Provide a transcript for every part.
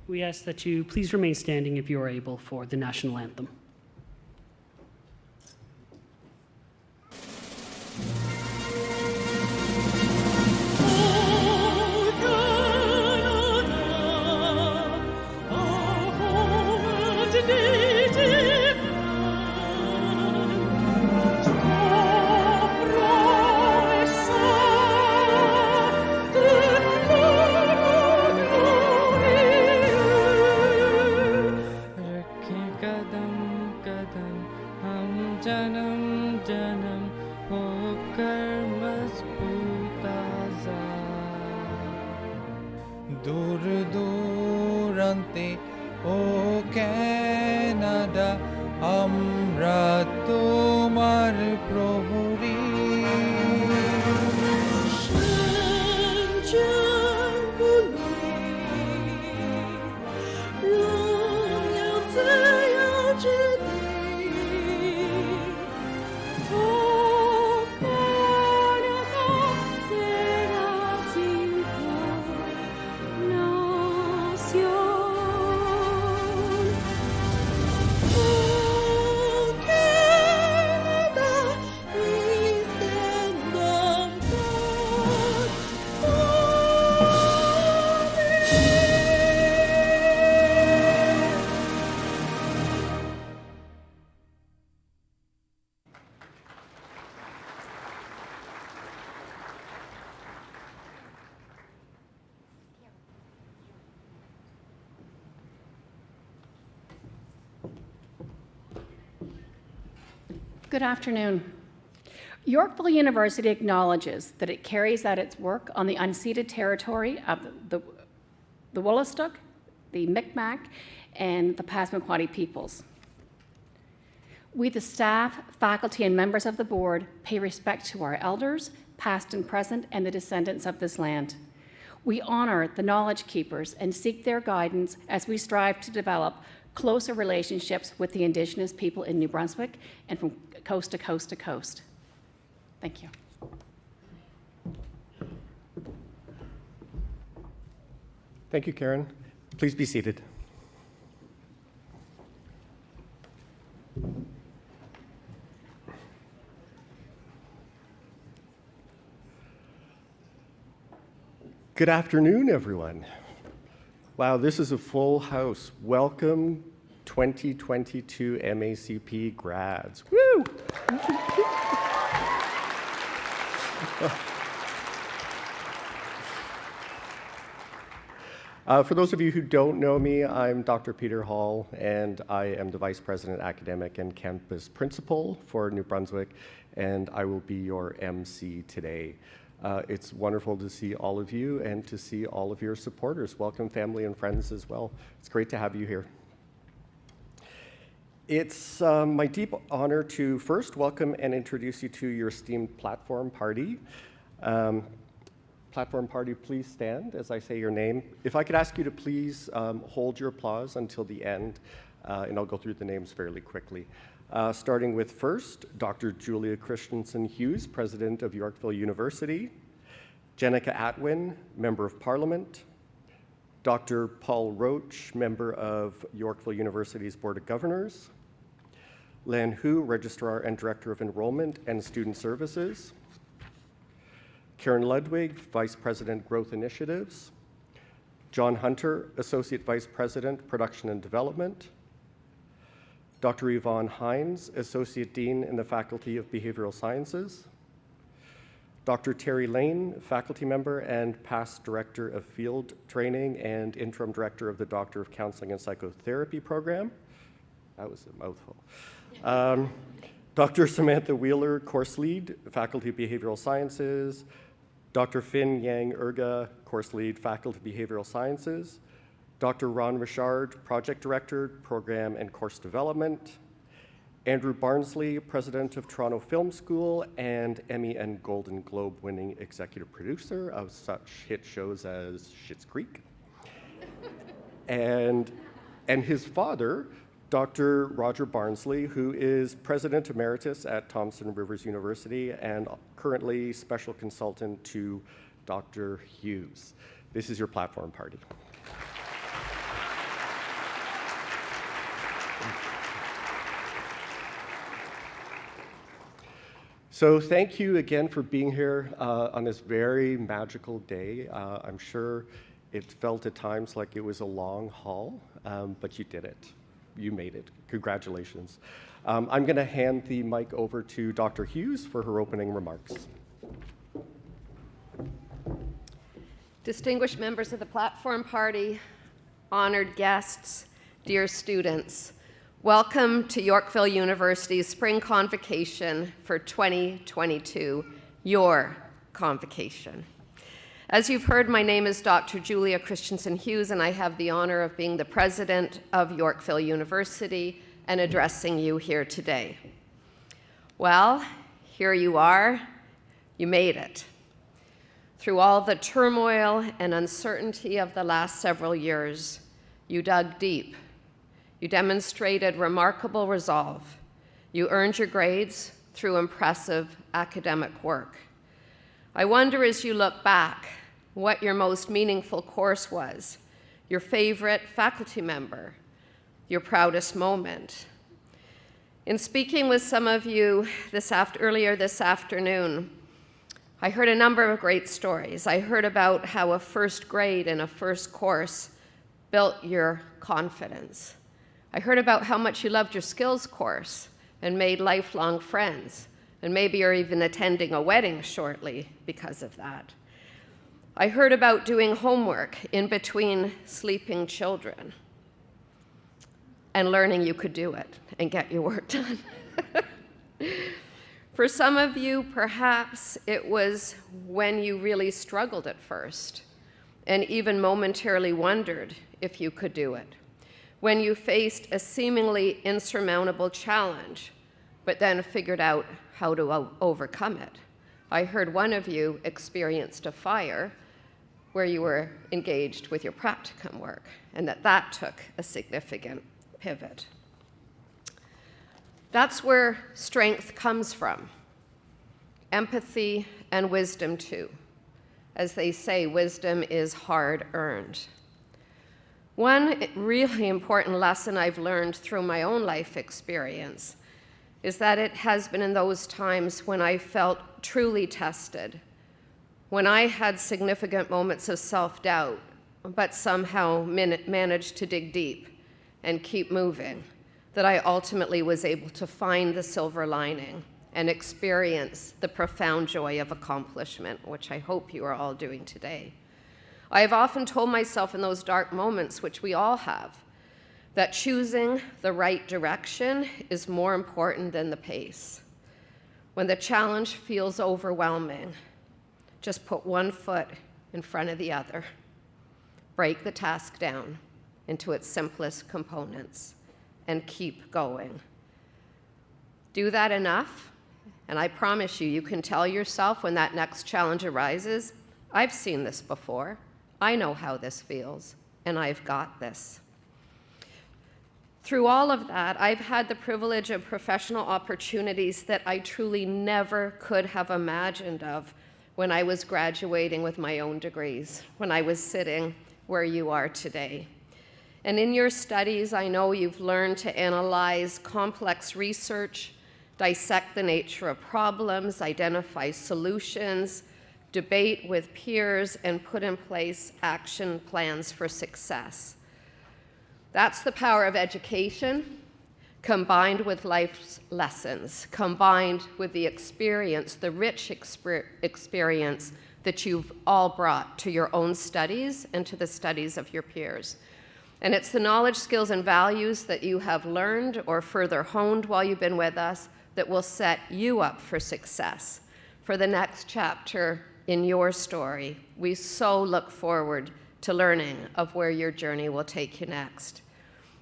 we ask that you please remain standing if you are able for the national anthem. Good afternoon. Yorkville University acknowledges that it carries out its work on the unceded territory of the Wolastoq, the Mi'kmaq, and the Passamaquoddy peoples. We, the staff, faculty, and members of the board, pay respect to our elders, past and present, and the descendants of this land. We honor the knowledge keepers and seek their guidance as we strive to develop closer relationships with the Indigenous people in New Brunswick and from coast to coast to coast. Thank you. Thank you, Karen. Please be seated. Good afternoon, everyone. Wow, this is a full house. Welcome 2022 MACP grads. Woo! For those of you who don't know me, I'm Dr. Peter Hall, and I am the Vice President Academic and Campus Principal for New Brunswick, and I will be your MC today. It's wonderful to see all of you and to see all of your supporters. Welcome, family and friends as well. It's great to have you here. It's my deep honor to first welcome and introduce you to your esteemed platform party. Platform party, please stand as I say your name. If I could ask you to please hold your applause until the end, and I'll go through the names fairly quickly. Starting with first, Dr. Julia Christensen Hughes, President of Yorkville University, Jenica Atwin, Member of Parliament, Dr. Paul Roach, Member of Yorkville University's Board of Governors, Lan Hu, Registrar and Director of Enrollment and Student Services, Karen Ludwig, Vice President, Growth Initiatives, John Hunter, Associate Vice President, Production and Development, Dr. Yvonne Hines, Associate Dean in the Faculty of Behavioral Sciences, Dr. Terry Lane, faculty member and past Director of Field Training and Interim Director of the Doctor of Counselling and Psychotherapy program. That was a mouthful. Dr. Samantha Wheeler, Course Lead, Faculty of Behavioral Sciences, Dr. Finn Yang Urga, Course Lead, Faculty of Behavioral Sciences, Dr. Ron Richard, Project Director, Program and Course Development, Andrew Barnsley, President of Toronto Film School and Emmy and Golden Globe winning executive producer of such hit shows as Schitt's Creek. and his father, Dr. Roger Barnsley, who is President Emeritus at Thompson Rivers University and currently Special Consultant to Dr. Hughes. This is your platform party. So thank you again for being here on this very magical day. I'm sure it felt at times like it was a long haul, but you did it. You made it. Congratulations. I'm going to hand the mic over to Dr. Hughes for her opening remarks. Distinguished members of the platform party, honored guests, dear students, welcome to Yorkville University's spring convocation for 2022, your convocation. As you've heard, my name is Dr. Julia Christensen Hughes, and I have the honor of being the president of Yorkville University and addressing you here today. Well, here you are. You made it. Through all the turmoil and uncertainty of the last several years, you dug deep. You demonstrated remarkable resolve. You earned your grades through impressive academic work. I wonder, as you look back, what your most meaningful course was, your favorite faculty member, your proudest moment. In speaking with some of you earlier this afternoon, I heard a number of great stories. I heard about how a first grade and a first course built your confidence. I heard about how much you loved your skills course and made lifelong friends, and maybe you're even attending a wedding shortly because of that. I heard about doing homework in between sleeping children and learning you could do it and get your work done. For some of you, perhaps it was when you really struggled at first and even momentarily wondered if you could do it, when you faced a seemingly insurmountable challenge, but then figured out how to overcome it. I heard one of you experienced a fire where you were engaged with your practicum work, and that took a significant pivot. That's where strength comes from. Empathy and wisdom too. As they say, wisdom is hard-earned. One really important lesson I've learned through my own life experience is that it has been in those times when I felt truly tested, when I had significant moments of self-doubt, but somehow managed to dig deep and keep moving, that I ultimately was able to find the silver lining and experience the profound joy of accomplishment, which I hope you are all doing today. I have often told myself in those dark moments, which we all have, that choosing the right direction is more important than the pace. When the challenge feels overwhelming, just put one foot in front of the other. Break the task down into its simplest components and keep going. Do that enough, and I promise you, you can tell yourself when that next challenge arises, I've seen this before. I know how this feels, and I've got this. Through all of that, I've had the privilege of professional opportunities that I truly never could have imagined of when I was graduating with my own degrees, when I was sitting where you are today. And in your studies, I know you've learned to analyze complex research, dissect the nature of problems, identify solutions, debate with peers, and put in place action plans for success. That's the power of education, combined with life's lessons, combined with the experience, the rich experience that you've all brought to your own studies and to the studies of your peers. And it's the knowledge, skills, and values that you have learned or further honed while you've been with us that will set you up for success, for the next chapter in your story. We so look forward to learning of where your journey will take you next.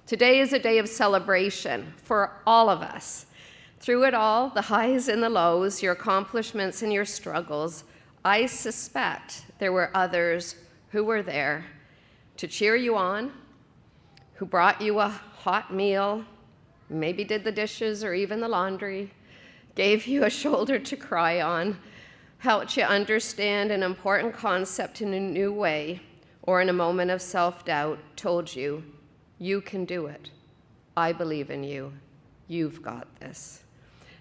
Today is a day of celebration for all of us. Through it all, the highs and the lows, your accomplishments and your struggles, I suspect there were others who were there to cheer you on, who brought you a hot meal, maybe did the dishes or even the laundry, gave you a shoulder to cry on, helped you understand an important concept in a new way, or in a moment of self-doubt, told you, you can do it. I believe in you. You've got this.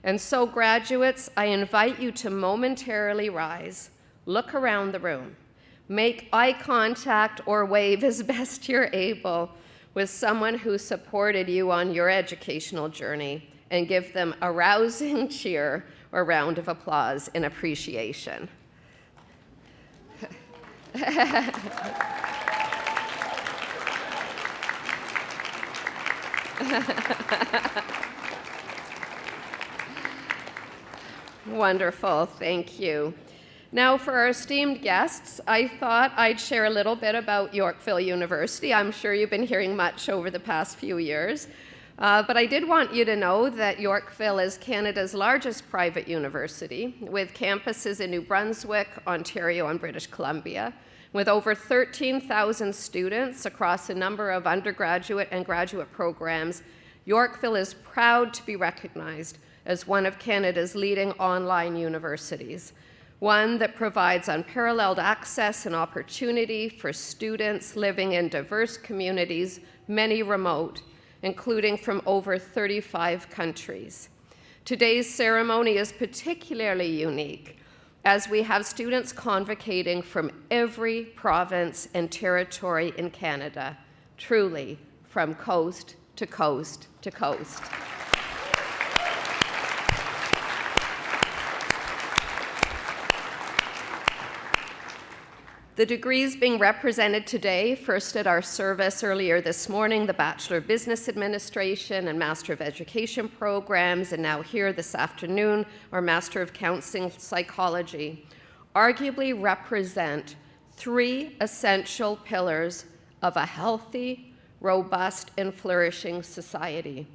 And so, graduates, I invite you to momentarily rise, look around the room, make eye contact or wave as best you're able with someone who supported you on your educational journey, and give them a rousing cheer or round of applause in appreciation. Wonderful, thank you. Now for our esteemed guests, I thought I'd share a little bit about Yorkville University. I'm sure you've been hearing much over the past few years, but I did want you to know that Yorkville is Canada's largest private university, with campuses in New Brunswick, Ontario, and British Columbia. With over 13,000 students across a number of undergraduate and graduate programs, Yorkville is proud to be recognized as one of Canada's leading online universities, one that provides unparalleled access and opportunity for students living in diverse communities, many remote, including from over 35 countries. Today's ceremony is particularly unique, as we have students convocating from every province and territory in Canada, truly from coast to coast to coast. The degrees being represented today, first at our service earlier this morning, the Bachelor of Business Administration and Master of Education programs, and now here this afternoon, our Master of Counselling Psychology, arguably represent three essential pillars of a healthy, robust, and flourishing society.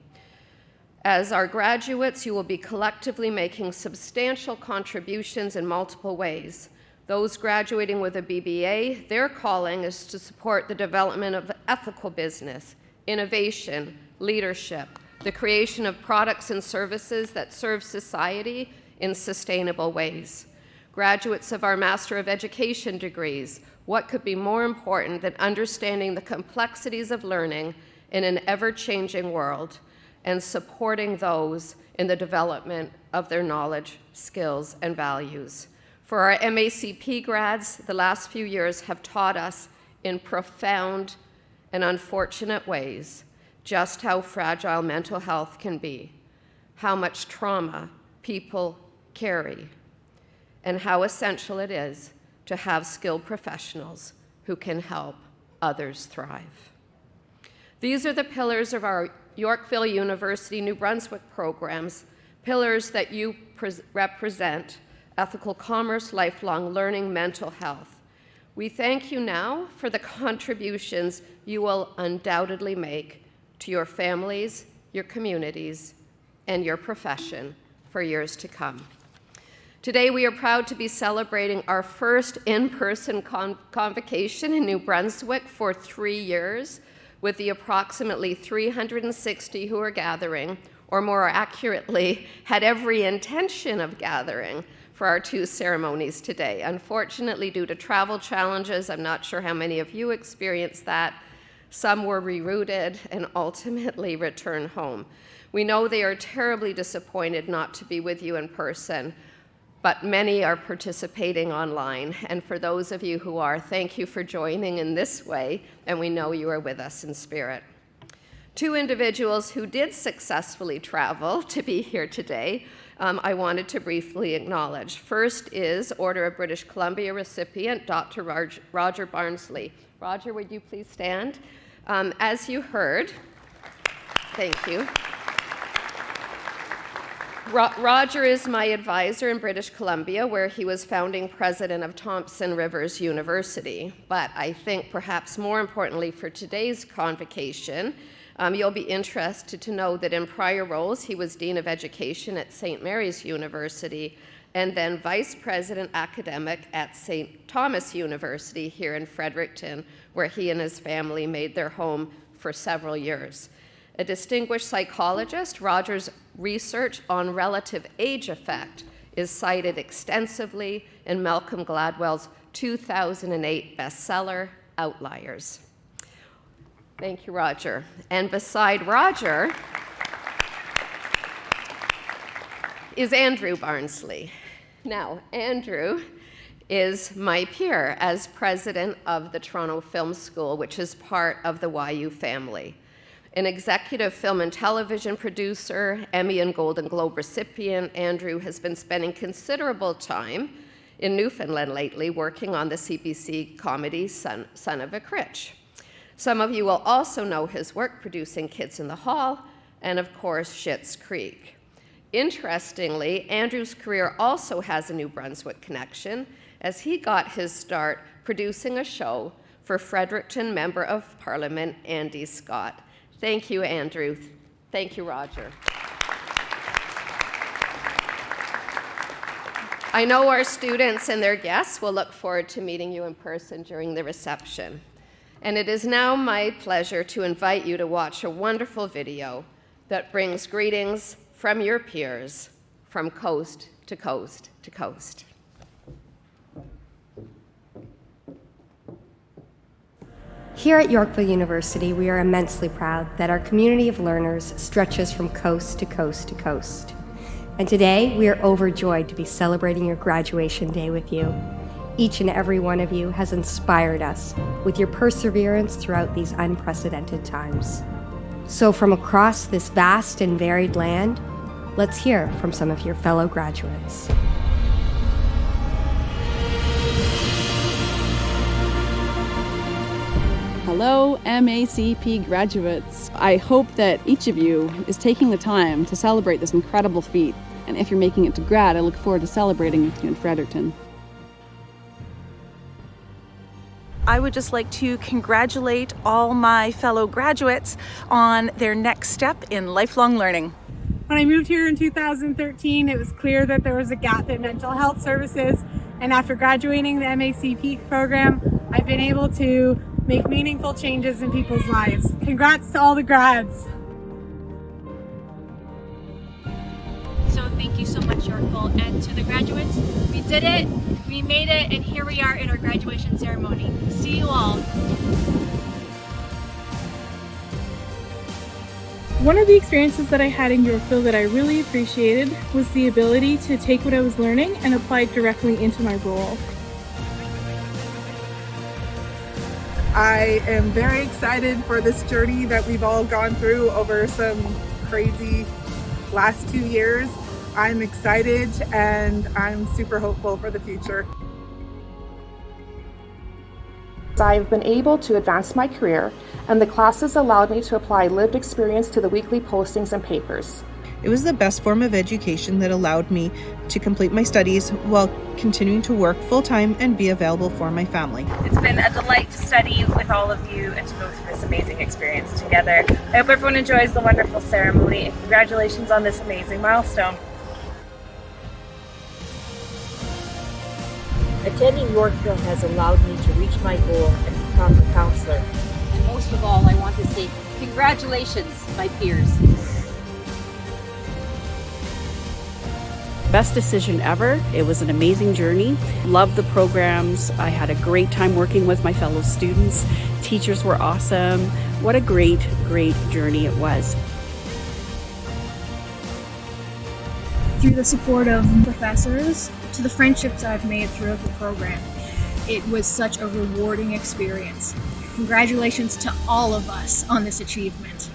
As our graduates, you will be collectively making substantial contributions in multiple ways. Those graduating with a BBA, their calling is to support the development of ethical business, innovation, leadership, the creation of products and services that serve society in sustainable ways. Graduates of our Master of Education degrees, what could be more important than understanding the complexities of learning in an ever-changing world and supporting those in the development of their knowledge, skills, and values? For our MACP grads, the last few years have taught us in profound and unfortunate ways just how fragile mental health can be, how much trauma people carry, and how essential it is to have skilled professionals who can help others thrive. These are the pillars of our Yorkville University New Brunswick programs, pillars that you represent: ethical commerce, lifelong learning, mental health. We thank you now for the contributions you will undoubtedly make to your families, your communities, and your profession for years to come. Today, we are proud to be celebrating our first in-person convocation in New Brunswick for 3 years, with the approximately 360 who are gathering, or more accurately, had every intention of gathering for our two ceremonies today. Unfortunately, due to travel challenges, I'm not sure how many of you experienced that, some were rerouted and ultimately returned home. We know they are terribly disappointed not to be with you in person, but many are participating online. And for those of you who are, thank you for joining in this way, and we know you are with us in spirit. Two individuals who did successfully travel to be here today, I wanted to briefly acknowledge. First is Order of British Columbia recipient, Dr. Roger Barnsley. Roger, would you please stand? As you heard, thank you. Roger is my advisor in British Columbia, where he was founding president of Thompson Rivers University. But I think perhaps more importantly for today's convocation, you'll be interested to know that in prior roles, he was Dean of Education at St. Mary's University and then Vice President Academic at St. Thomas University here in Fredericton, where he and his family made their home for several years. A distinguished psychologist, Roger's research on relative age effect is cited extensively in Malcolm Gladwell's 2008 bestseller, Outliers. Thank you, Roger. And beside Roger, is Andrew Barnsley. Now, Andrew is my peer as president of the Toronto Film School, which is part of the YU family. An executive film and television producer, Emmy and Golden Globe recipient, Andrew has been spending considerable time in Newfoundland lately working on the CBC comedy Son of a Critch. Some of you will also know his work producing Kids in the Hall and, of course, Schitt's Creek. Interestingly, Andrew's career also has a New Brunswick connection, as he got his start producing a show for Fredericton Member of Parliament Andy Scott. Thank you, Andrew. Thank you, Roger. I know our students and their guests will look forward to meeting you in person during the reception. And it is now my pleasure to invite you to watch a wonderful video that brings greetings from your peers from coast to coast to coast. Here at Yorkville University, we are immensely proud that our community of learners stretches from coast to coast to coast. And today, we are overjoyed to be celebrating your graduation day with you. Each and every one of you has inspired us with your perseverance throughout these unprecedented times. So from across this vast and varied land, let's hear from some of your fellow graduates. Hello, MACP graduates. I hope that each of you is taking the time to celebrate this incredible feat. And if you're making it to grad, I look forward to celebrating with you in Fredericton. I would just like to congratulate all my fellow graduates on their next step in lifelong learning. When I moved here in 2013, it was clear that there was a gap in mental health services. And after graduating the MACP program, I've been able to make meaningful changes in people's lives. Congrats to all the grads. So thank you so much, Yorkville, and to the graduates. We did it, we made it, and here we are in our graduation ceremony. See you all. One of the experiences that I had in Yorkville that I really appreciated was the ability to take what I was learning and apply it directly into my role. I am very excited for this journey that we've all gone through over some crazy last 2 years. I'm excited and I'm super hopeful for the future. I've been able to advance my career, and the classes allowed me to apply lived experience to the weekly postings and papers. It was the best form of education that allowed me to complete my studies while continuing to work full-time and be available for my family. It's been a delight to study with all of you and to go through this amazing experience together. I hope everyone enjoys the wonderful ceremony, and congratulations on this amazing milestone. Attending Yorkville has allowed me to reach my goal and become a counselor. And most of all, I want to say congratulations, my peers. Best decision ever. It was an amazing journey. Loved the programs. I had a great time working with my fellow students. Teachers were awesome. What a great, great journey it was. Through the support of professors, to the friendships I've made throughout the program, it was such a rewarding experience. Congratulations to all of us on this achievement.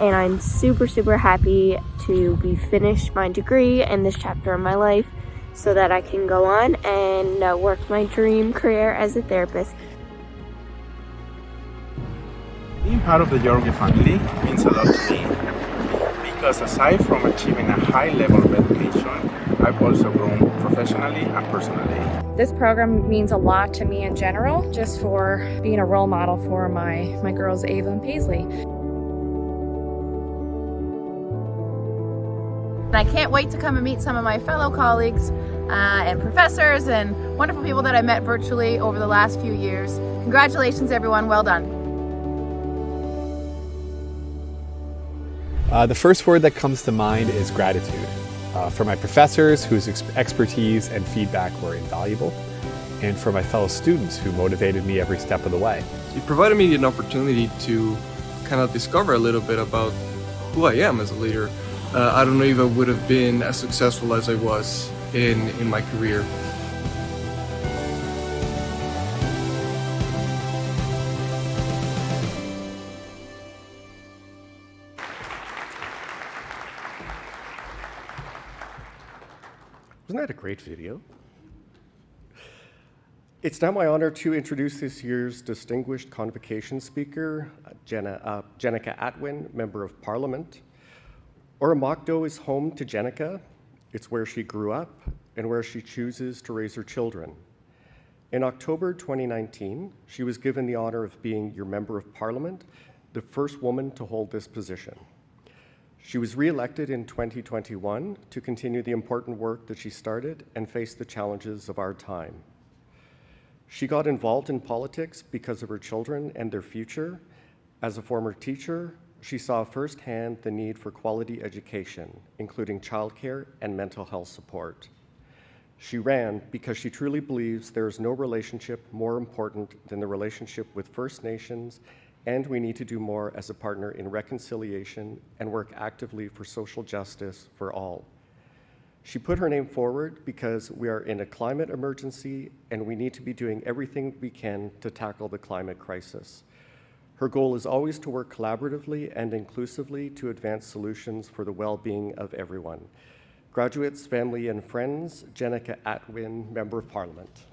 And I'm super happy to be finished my degree in this chapter of my life so that I can go on and work my dream career as a therapist. Being part of the Yorkville family means a lot to me because aside from achieving a high level of education, I've also grown professionally and personally. This program means a lot to me in general, just for being a role model for my girls Ava and Paisley. I can't wait to come and meet some of my fellow colleagues and professors and wonderful people that I met virtually over the last few years. Congratulations, everyone. Well done. The first word that comes to mind is gratitude. For my professors whose expertise and feedback were invaluable, and for my fellow students who motivated me every step of the way. It provided me an opportunity to kind of discover a little bit about who I am as a leader. I don't know if I would have been as successful as I was in my career. Wasn't that a great video? It's now my honor to introduce this year's distinguished convocation speaker, Jenica Atwin, Member of Parliament. Oromocto is home to Jenica. It's where she grew up and where she chooses to raise her children. In October 2019, she was given the honor of being your Member of Parliament, the first woman to hold this position. She was re-elected in 2021 to continue the important work that she started and face the challenges of our time. She got involved in politics because of her children and their future. As a former teacher, she saw firsthand the need for quality education, including childcare and mental health support. She ran because she truly believes there is no relationship more important than the relationship with First Nations, and we need to do more as a partner in reconciliation and work actively for social justice for all. She put her name forward because we are in a climate emergency and we need to be doing everything we can to tackle the climate crisis. Her goal is always to work collaboratively and inclusively to advance solutions for the well-being of everyone. Graduates, family, and friends, Jenica Atwin, Member of Parliament.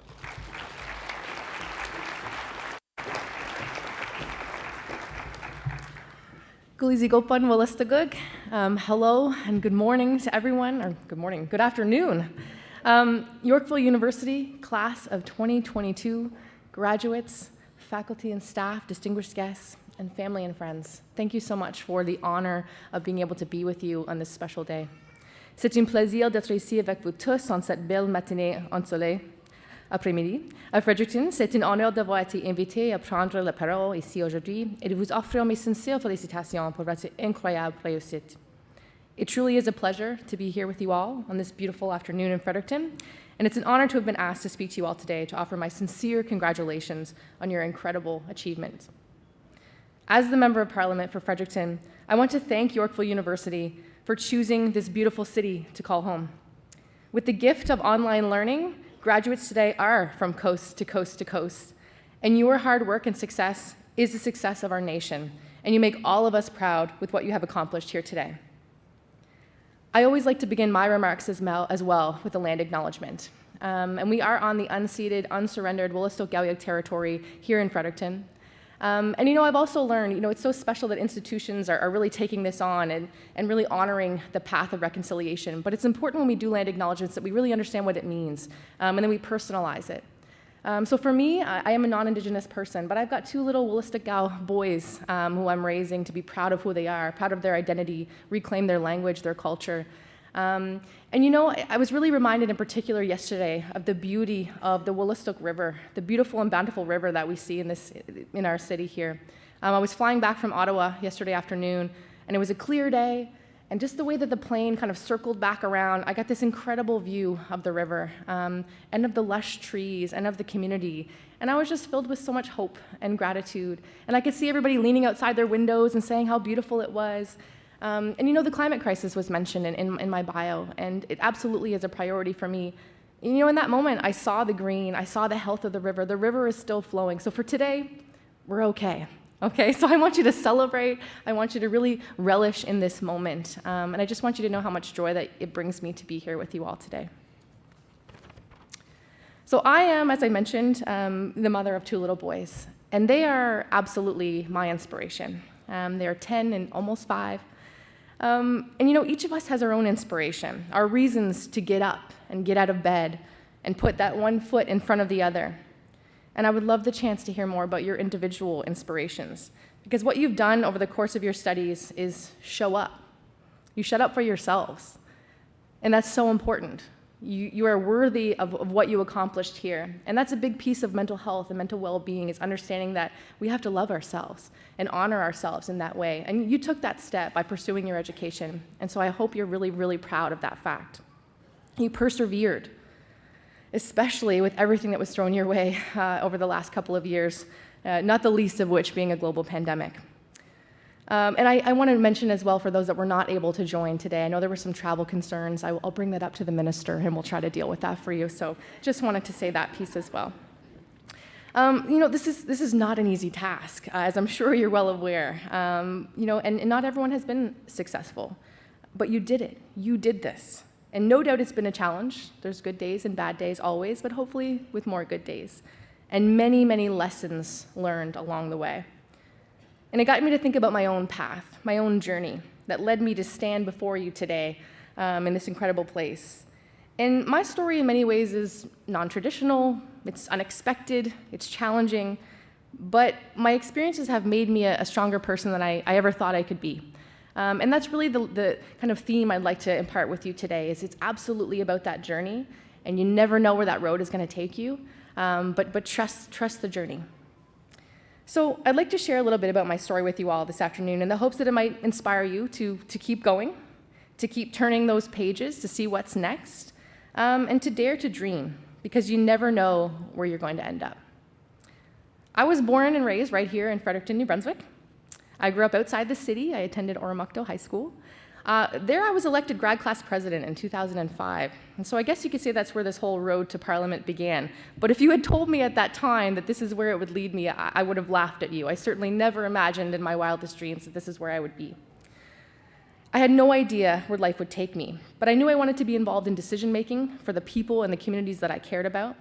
Hello and good morning to everyone, or good morning, good afternoon. Yorkville University, class of 2022, graduates, faculty and staff, distinguished guests, and family and friends. Thank you so much for the honor of being able to be with you on this special day. C'est un plaisir d'être ici avec vous tous en cette belle matinée ensoleillée après-midi. À Fredericton, c'est un honneur d'avoir été invité à prendre la parole ici aujourd'hui et de vous offrir mes sincères félicitations pour votre incroyable réussite. It truly is a pleasure to be here with you all on this beautiful afternoon in Fredericton, and it's an honor to have been asked to speak to you all today to offer my sincere congratulations on your incredible achievement. As the Member of Parliament for Fredericton, I want to thank Yorkville University for choosing this beautiful city to call home. With the gift of online learning, graduates today are from coast to coast to coast, and your hard work and success is the success of our nation, and you make all of us proud with what you have accomplished here today. I always like to begin my remarks as well with a land acknowledgement. And we are on the unceded, unsurrendered Willistoq territory here in Fredericton. And I've also learned, it's so special that institutions are really taking this on and really honoring the path of reconciliation. But it's important when we do land acknowledgements that we really understand what it means, and then we personalize it. So for me, I am a non-Indigenous person, but I've got two little Willistoq boys who I'm raising to be proud of who they are, proud of their identity, reclaim their language, their culture. I was really reminded in particular yesterday of the beauty of the Willistoq River, the beautiful and bountiful river that we see in our city here. I was flying back from Ottawa yesterday afternoon, and it was a clear day, and just the way that the plane kind of circled back around, I got this incredible view of the river, and of the lush trees, and of the community. And I was just filled with so much hope and gratitude. And I could see everybody leaning outside their windows and saying how beautiful it was. The climate crisis was mentioned in my bio, and it absolutely is a priority for me. In that moment, I saw the green, I saw the health of the river. The river is still flowing. So for today, we're okay. Okay, so I want you to celebrate. I want you to really relish in this moment. And I just want you to know how much joy that it brings me to be here with you all today. So I am, as I mentioned, the mother of two little boys, and they are absolutely my inspiration. They are 10 and almost 5. Each of us has our own inspiration, our reasons to get up and get out of bed and put that one foot in front of the other. And I would love the chance to hear more about your individual inspirations, because what you've done over the course of your studies is show up. You shut up for yourselves, and that's so important. You are worthy of what you accomplished here, and that's a big piece of mental health and mental well-being, is understanding that we have to love ourselves and honor ourselves in that way. And you took that step by pursuing your education, and so I hope you're really, really proud of that fact. You persevered, especially with everything that was thrown your way over the last couple of years, not the least of which being a global pandemic. And I want to mention as well, for those that were not able to join today, I know there were some travel concerns. I'll bring that up to the minister and we'll try to deal with that for you. So just wanted to say that piece as well. This is not an easy task, as I'm sure you're well aware. And not everyone has been successful, but you did it. You did this. And no doubt it's been a challenge. There's good days and bad days always, but hopefully with more good days. And many, many lessons learned along the way. And it got me to think about my own path, my own journey that led me to stand before you today in this incredible place. And my story in many ways is non-traditional, it's unexpected, it's challenging, but my experiences have made me a stronger person than I ever thought I could be. And that's really the kind of theme I'd like to impart with you today, is it's absolutely about that journey, and you never know where that road is going to take you, but trust the journey. So I'd like to share a little bit about my story with you all this afternoon in the hopes that it might inspire you to keep going, to keep turning those pages to see what's next, and to dare to dream, because you never know where you're going to end up. I was born and raised right here in Fredericton, New Brunswick. I grew up outside the city. I attended Oromocto High School. There I was elected grad class president in 2005. And so I guess you could say that's where this whole road to Parliament began. But if you had told me at that time that this is where it would lead me, I would have laughed at you. I certainly never imagined in my wildest dreams that this is where I would be. I had no idea where life would take me, but I knew I wanted to be involved in decision making for the people and the communities that I cared about.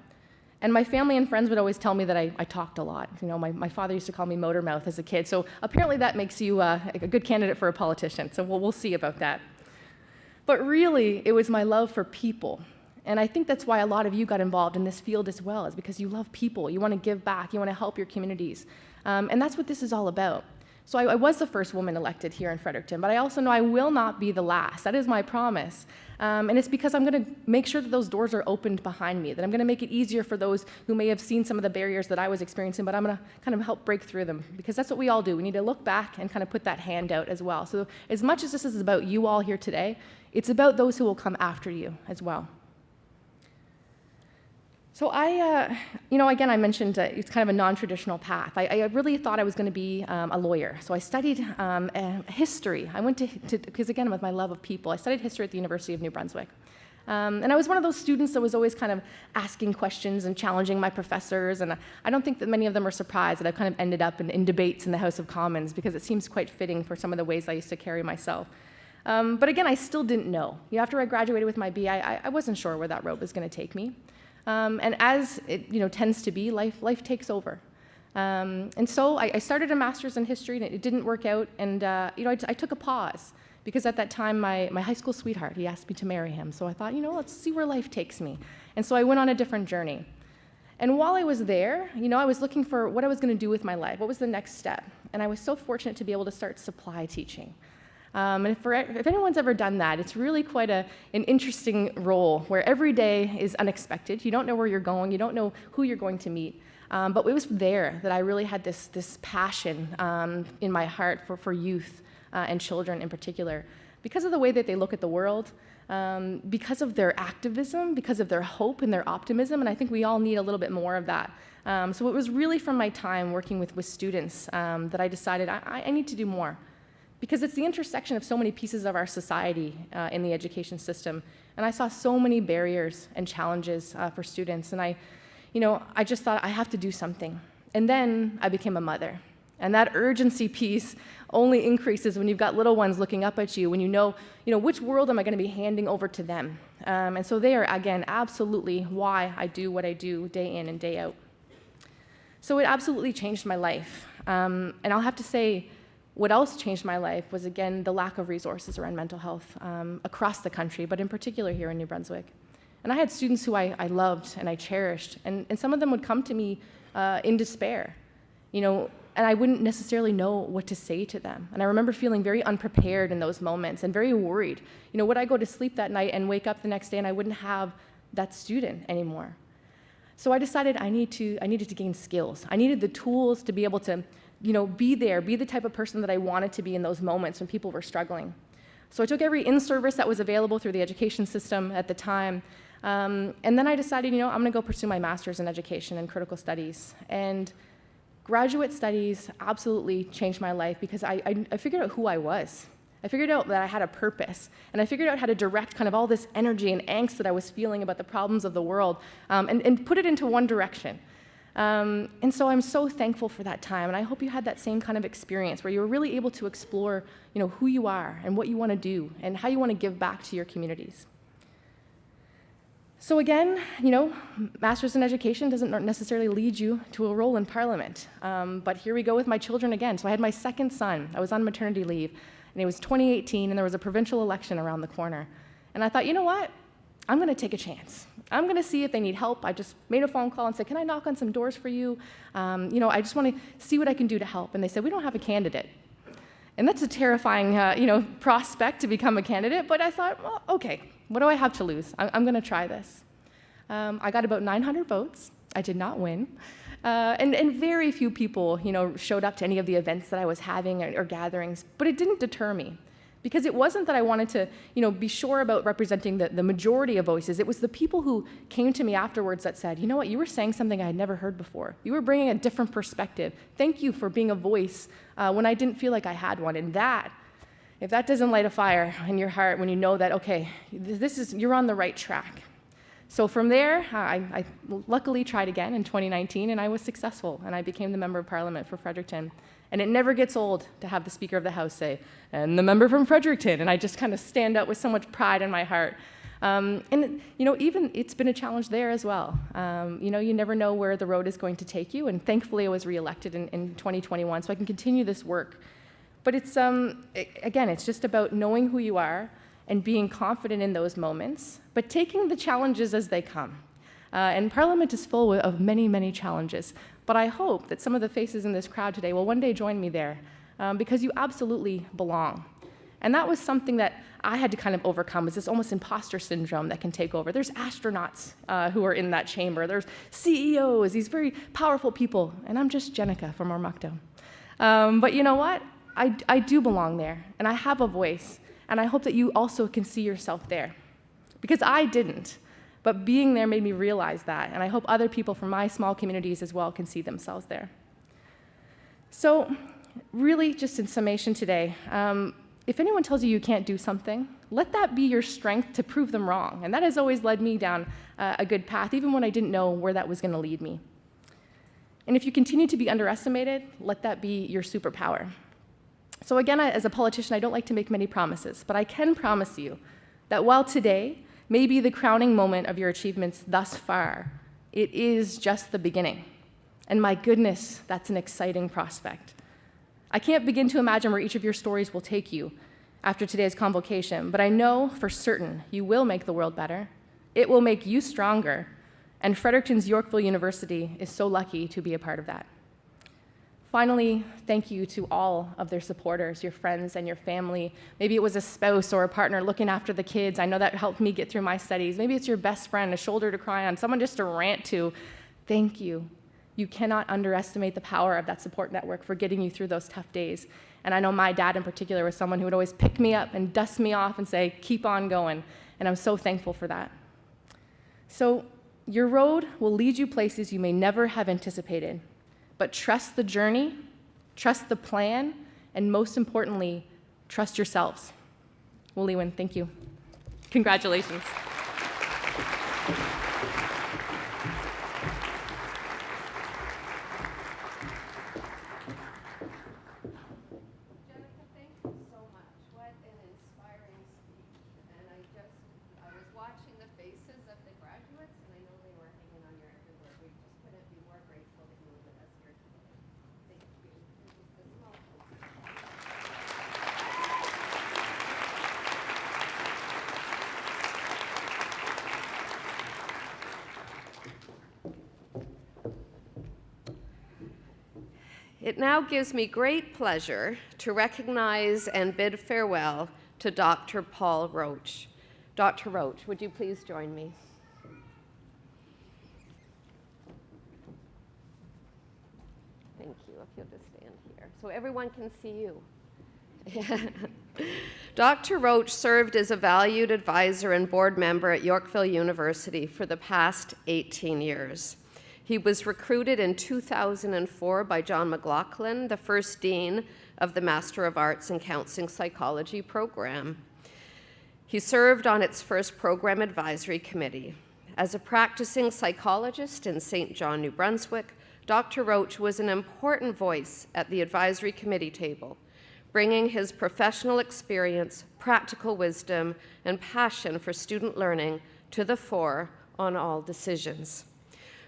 And my family and friends would always tell me that I talked a lot. My father used to call me motor mouth as a kid, so apparently that makes you a good candidate for a politician, so we'll see about that. But really, it was my love for people. And I think that's why a lot of you got involved in this field as well, is because you love people, you want to give back, you want to help your communities. And that's what this is all about. So I was the first woman elected here in Fredericton, but I also know I will not be the last. That is my promise. And it's because I'm going to make sure that those doors are opened behind me, that I'm going to make it easier for those who may have seen some of the barriers that I was experiencing, but I'm going to kind of help break through them, because that's what we all do. We need to look back and kind of put that hand out as well. So as much as this is about you all here today, it's about those who will come after you as well. So again, I mentioned it's kind of a non-traditional path. I really thought I was going to be a lawyer. So I studied history. I went to because again, with my love of people, I studied history at the University of New Brunswick. And I was one of those students that was always kind of asking questions and challenging my professors. And I don't think that many of them are surprised that I've kind of ended up in debates in the House of Commons, because it seems quite fitting for some of the ways I used to carry myself. But again, I still didn't know. After I graduated with my B, I wasn't sure where that road was going to take me. And as it tends to be, life takes over. And so I started a master's in history, and it didn't work out. And I took a pause, because at that time my high school sweetheart, he asked me to marry him. So I thought, let's see where life takes me. And so I went on a different journey. And while I was there, I was looking for what I was going to do with my life. What was the next step? And I was so fortunate to be able to start supply teaching. And if anyone's ever done that, it's really quite an interesting role, where every day is unexpected. You don't know where you're going. You don't know who you're going to meet. But it was there that I really had this passion in my heart for youth and children in particular, because of the way that they look at the world, because of their activism, because of their hope and their optimism. And I think we all need a little bit more of that. So it was really from my time working with students that I decided I need to do more. Because it's the intersection of so many pieces of our society in the education system. And I saw so many barriers and challenges for students. And I just thought I have to do something. And then I became a mother. And that urgency piece only increases when you've got little ones looking up at you, when you know which world am I going to be handing over to them. And so they are, again, absolutely why I do what I do day in and day out. So it absolutely changed my life. And I'll have to say, what else changed my life was, again, the lack of resources around mental health across the country, but in particular here in New Brunswick. And I had students who I loved and I cherished, and some of them would come to me in despair, and I wouldn't necessarily know what to say to them. And I remember feeling very unprepared in those moments and very worried. Would I go to sleep that night and wake up the next day and I wouldn't have that student anymore? So I decided I needed to gain skills. I needed the tools to be able to be there, be the type of person that I wanted to be in those moments when people were struggling. So I took every in-service that was available through the education system at the time, and then I decided, I'm going to go pursue my master's in education and critical studies. And graduate studies absolutely changed my life because I figured out who I was. I figured out that I had a purpose, and I figured out how to direct kind of all this energy and angst that I was feeling about the problems of the world and put it into one direction. And so I'm so thankful for that time, and I hope you had that same kind of experience where you were really able to explore, who you are and what you want to do and how you want to give back to your communities. So again, master's in education doesn't necessarily lead you to a role in Parliament, but here we go with my children again. So I had my second son. I was on maternity leave, and it was 2018, and there was a provincial election around the corner. And I thought, you know what? I'm going to take a chance. I'm going to see if they need help. I just made a phone call and said, can I knock on some doors for you? I just want to see what I can do to help. And they said, we don't have a candidate. And that's a terrifying, prospect to become a candidate. But I thought, well, okay, what do I have to lose? I'm going to try this. I got about 900 votes. I did not win. And very few people, showed up to any of the events that I was having or gatherings. But it didn't deter me. Because it wasn't that I wanted to, be sure about representing the majority of voices. It was the people who came to me afterwards that said, you know what, you were saying something I had never heard before. You were bringing a different perspective. Thank you for being a voice when I didn't feel like I had one. And if that doesn't light a fire in your heart when you know that, okay, you're on the right track. So from there, I luckily tried again in 2019, and I was successful, and I became the Member of Parliament for Fredericton. And it never gets old to have the Speaker of the House say, and the member from Fredericton, and I just kind of stand up with so much pride in my heart. Even it's been a challenge there as well. You never know where the road is going to take you, and thankfully I was reelected in 2021, so I can continue this work. But it's, again, it's just about knowing who you are and being confident in those moments, but taking the challenges as they come. And Parliament is full of many, many challenges. But I hope that some of the faces in this crowd today will one day join me there, because you absolutely belong. And that was something that I had to kind of overcome, is this almost imposter syndrome that can take over. There's astronauts who are in that chamber. There's CEOs, these very powerful people, and I'm just Jenica from Ormuckto. But you know what? I do belong there, and I have a voice, and I hope that you also can see yourself there, because I didn't. But being there made me realize that, and I hope other people from my small communities as well can see themselves there. So really, just in summation today, if anyone tells you you can't do something, let that be your strength to prove them wrong. And that has always led me down a good path, even when I didn't know where that was going to lead me. And if you continue to be underestimated, let that be your superpower. So again, as a politician, I don't like to make many promises, but I can promise you that while today may be the crowning moment of your achievements thus far, it is just the beginning. And my goodness, that's an exciting prospect. I can't begin to imagine where each of your stories will take you after today's convocation, but I know for certain you will make the world better. It will make you stronger, and Fredericton's Yorkville University is so lucky to be a part of that. Finally, thank you to all of their supporters, your friends and your family. Maybe it was a spouse or a partner looking after the kids. I know that helped me get through my studies. Maybe it's your best friend, a shoulder to cry on, someone just to rant to. Thank you. You cannot underestimate the power of that support network for getting you through those tough days. And I know my dad in particular was someone who would always pick me up and dust me off and say, keep on going. And I'm so thankful for that. So your road will lead you places you may never have anticipated. But trust the journey, trust the plan, and most importantly, trust yourselves. Wooliwin, thank you. Congratulations. It now gives me great pleasure to recognize and bid farewell to Dr. Paul Roach. Dr. Roach, would you please join me? Thank you, if you'll just stand here so everyone can see you. Dr. Roach served as a valued advisor and board member at Yorkville University for the past 18 years. He was recruited in 2004 by John McLaughlin, the first dean of the Master of Arts in Counselling Psychology program. He served on its first program advisory committee. As a practicing psychologist in St. John, New Brunswick, Dr. Roach was an important voice at the advisory committee table, bringing his professional experience, practical wisdom, and passion for student learning to the fore on all decisions.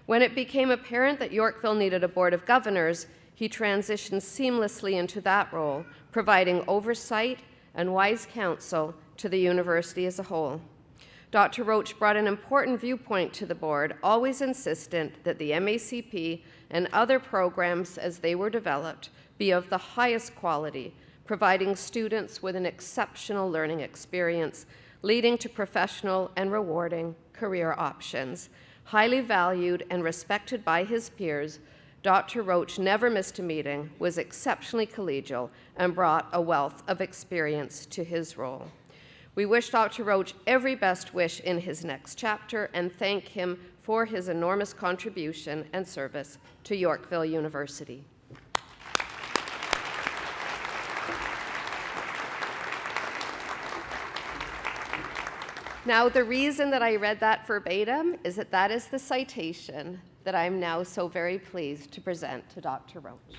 When it became apparent that Yorkville needed a board of governors, he transitioned seamlessly into that role, providing oversight and wise counsel to the university as a whole. Dr. Roach brought an important viewpoint to the board, always insistent that the MACP and other programs as they were developed be of the highest quality, providing students with an exceptional learning experience, leading to professional and rewarding career options. Highly valued and respected by his peers, Dr. Roach never missed a meeting, was exceptionally collegial, and brought a wealth of experience to his role. We wish Dr. Roach every best wish in his next chapter and thank him for his enormous contribution and service to Yorkville University. Now, the reason that I read that verbatim is that that is the citation that I'm now so very pleased to present to Dr. Roach.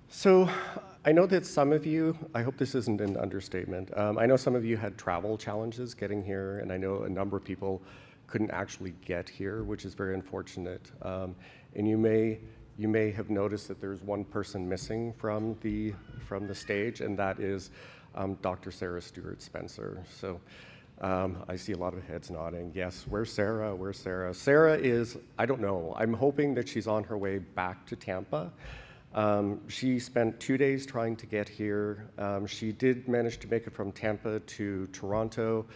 So I know that some of you, I hope this isn't an understatement, I know some of you had travel challenges getting here, and I know a number of people couldn't actually get here, which is very unfortunate. And you may have noticed that there's one person missing from the stage, and that is Dr. Sarah Stewart Spencer. So I see a lot of heads nodding. Yes, where's Sarah? Where's Sarah? Sarah is, I don't know, I'm hoping that she's on her way back to Tampa. She spent 2 days trying to get here. She did manage to make it from Tampa to Toronto,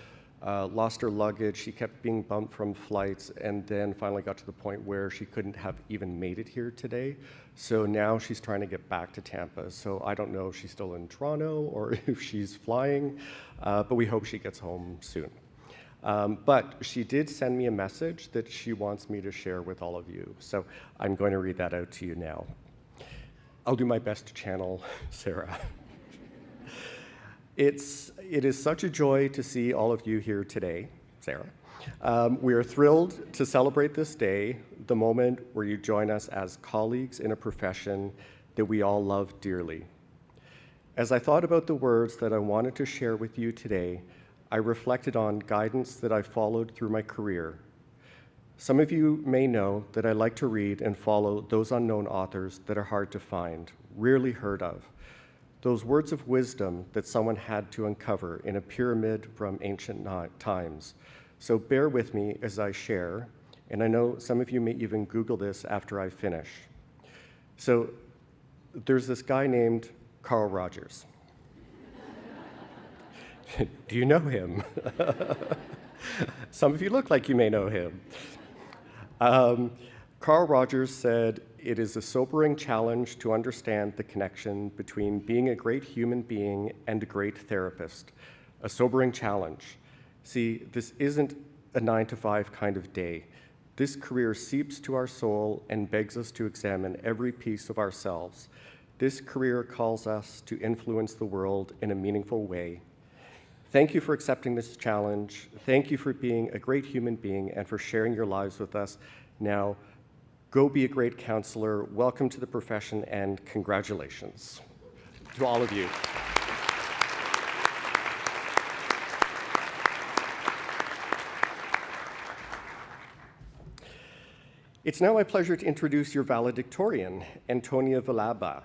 lost her luggage. She kept being bumped from flights, and then finally got to the point where she couldn't have even made it here today. So now she's trying to get back to Tampa. So I don't know if she's still in Toronto or if she's flying, but we hope she gets home soon. But she did send me a message that she wants me to share with all of you. So I'm going to read that out to you now. I'll do my best to channel Sarah. It is such a joy to see all of you here today, Sarah. We are thrilled to celebrate this day, the moment where you join us as colleagues in a profession that we all love dearly. As I thought about the words that I wanted to share with you today, I reflected on guidance that I followed through my career. Some of you may know that I like to read and follow those unknown authors that are hard to find, rarely heard of. Those words of wisdom that someone had to uncover in a pyramid from ancient times. So bear with me as I share, and I know some of you may even Google this after I finish. So there's this guy named Carl Rogers. Do you know him? Some of you look like you may know him. Carl Rogers said, "It is a sobering challenge to understand the connection between being a great human being and a great therapist. A sobering challenge. See, this isn't a 9-to-5 kind of day. This career seeps to our soul and begs us to examine every piece of ourselves. This career calls us to influence the world in a meaningful way. Thank you for accepting this challenge. Thank you for being a great human being and for sharing your lives with us. Now, go be a great counselor. Welcome to the profession and congratulations to all of you." It's now my pleasure to introduce your valedictorian, Antonia Villalba.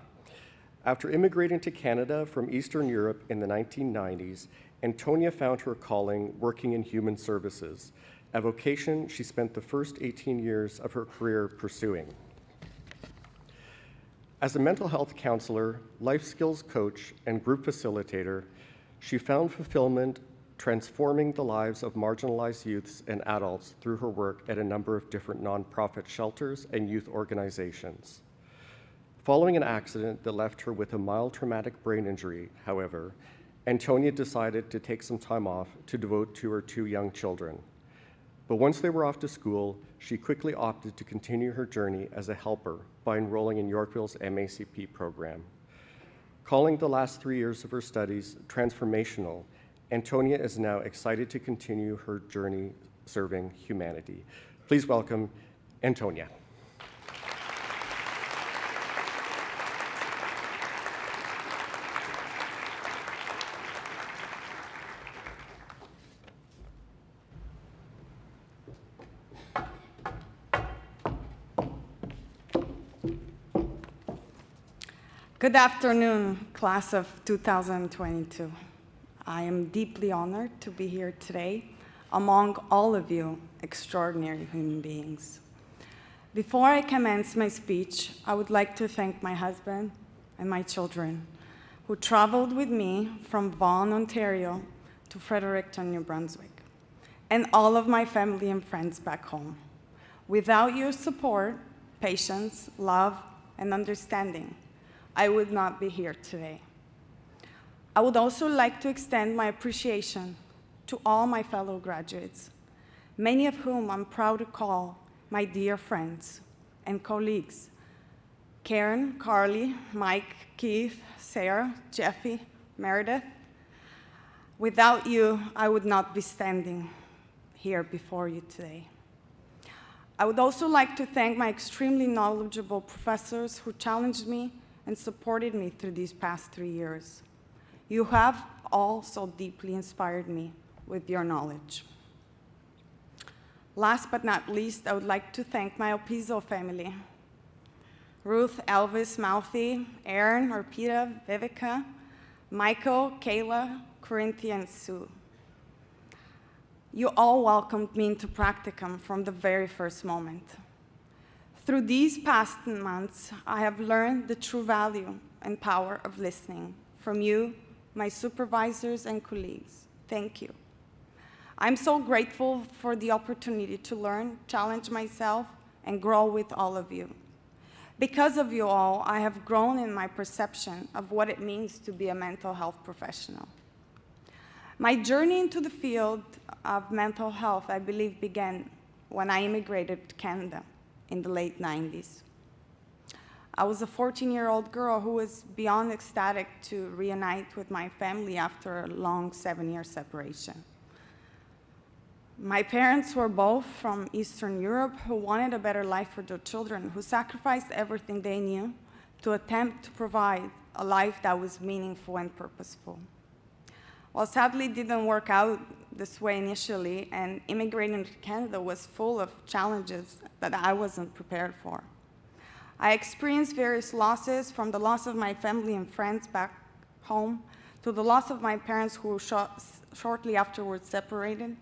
After immigrating to Canada from Eastern Europe in the 1990s, Antonia found her calling working in human services, a vocation she spent the first 18 years of her career pursuing. As a mental health counselor, life skills coach, and group facilitator, she found fulfillment transforming the lives of marginalized youths and adults through her work at a number of different nonprofit shelters and youth organizations. Following an accident that left her with a mild traumatic brain injury, however, Antonia decided to take some time off to devote to her 2 young children. But once they were off to school, she quickly opted to continue her journey as a helper by enrolling in Yorkville's MACP program. Calling the last 3 years of her studies transformational, Antonia is now excited to continue her journey serving humanity. Please welcome Antonia. Good afternoon, class of 2022. I am deeply honored to be here today among all of you extraordinary human beings. Before I commence my speech, I would like to thank my husband and my children who traveled with me from Vaughan, Ontario to Fredericton, New Brunswick, and all of my family and friends back home. Without your support, patience, love, and understanding, I would not be here today. I would also like to extend my appreciation to all my fellow graduates, many of whom I'm proud to call my dear friends and colleagues. Karen, Carly, Mike, Keith, Sarah, Jeffy, Meredith. Without you, I would not be standing here before you today. I would also like to thank my extremely knowledgeable professors who challenged me and supported me through these past 3 years. You have all so deeply inspired me with your knowledge. Last but not least, I would like to thank my Opizo family. Ruth, Elvis, Mouthy, Aaron, Orpita, Vivica, Michael, Kayla, Corinthia, and Sue. You all welcomed me into practicum from the very first moment. Through these past months, I have learned the true value and power of listening from you, my supervisors and colleagues. Thank you. I'm so grateful for the opportunity to learn, challenge myself, and grow with all of you. Because of you all, I have grown in my perception of what it means to be a mental health professional. My journey into the field of mental health, I believe, began when I immigrated to Canada in the late 90s. I was a 14-year-old girl who was beyond ecstatic to reunite with my family after a long 7-year separation. My parents were both from Eastern Europe who wanted a better life for their children, who sacrificed everything they knew to attempt to provide a life that was meaningful and purposeful. Well, sadly, it didn't work out this way initially, and immigrating to Canada was full of challenges that I wasn't prepared for. I experienced various losses, from the loss of my family and friends back home to the loss of my parents who shortly afterwards separated.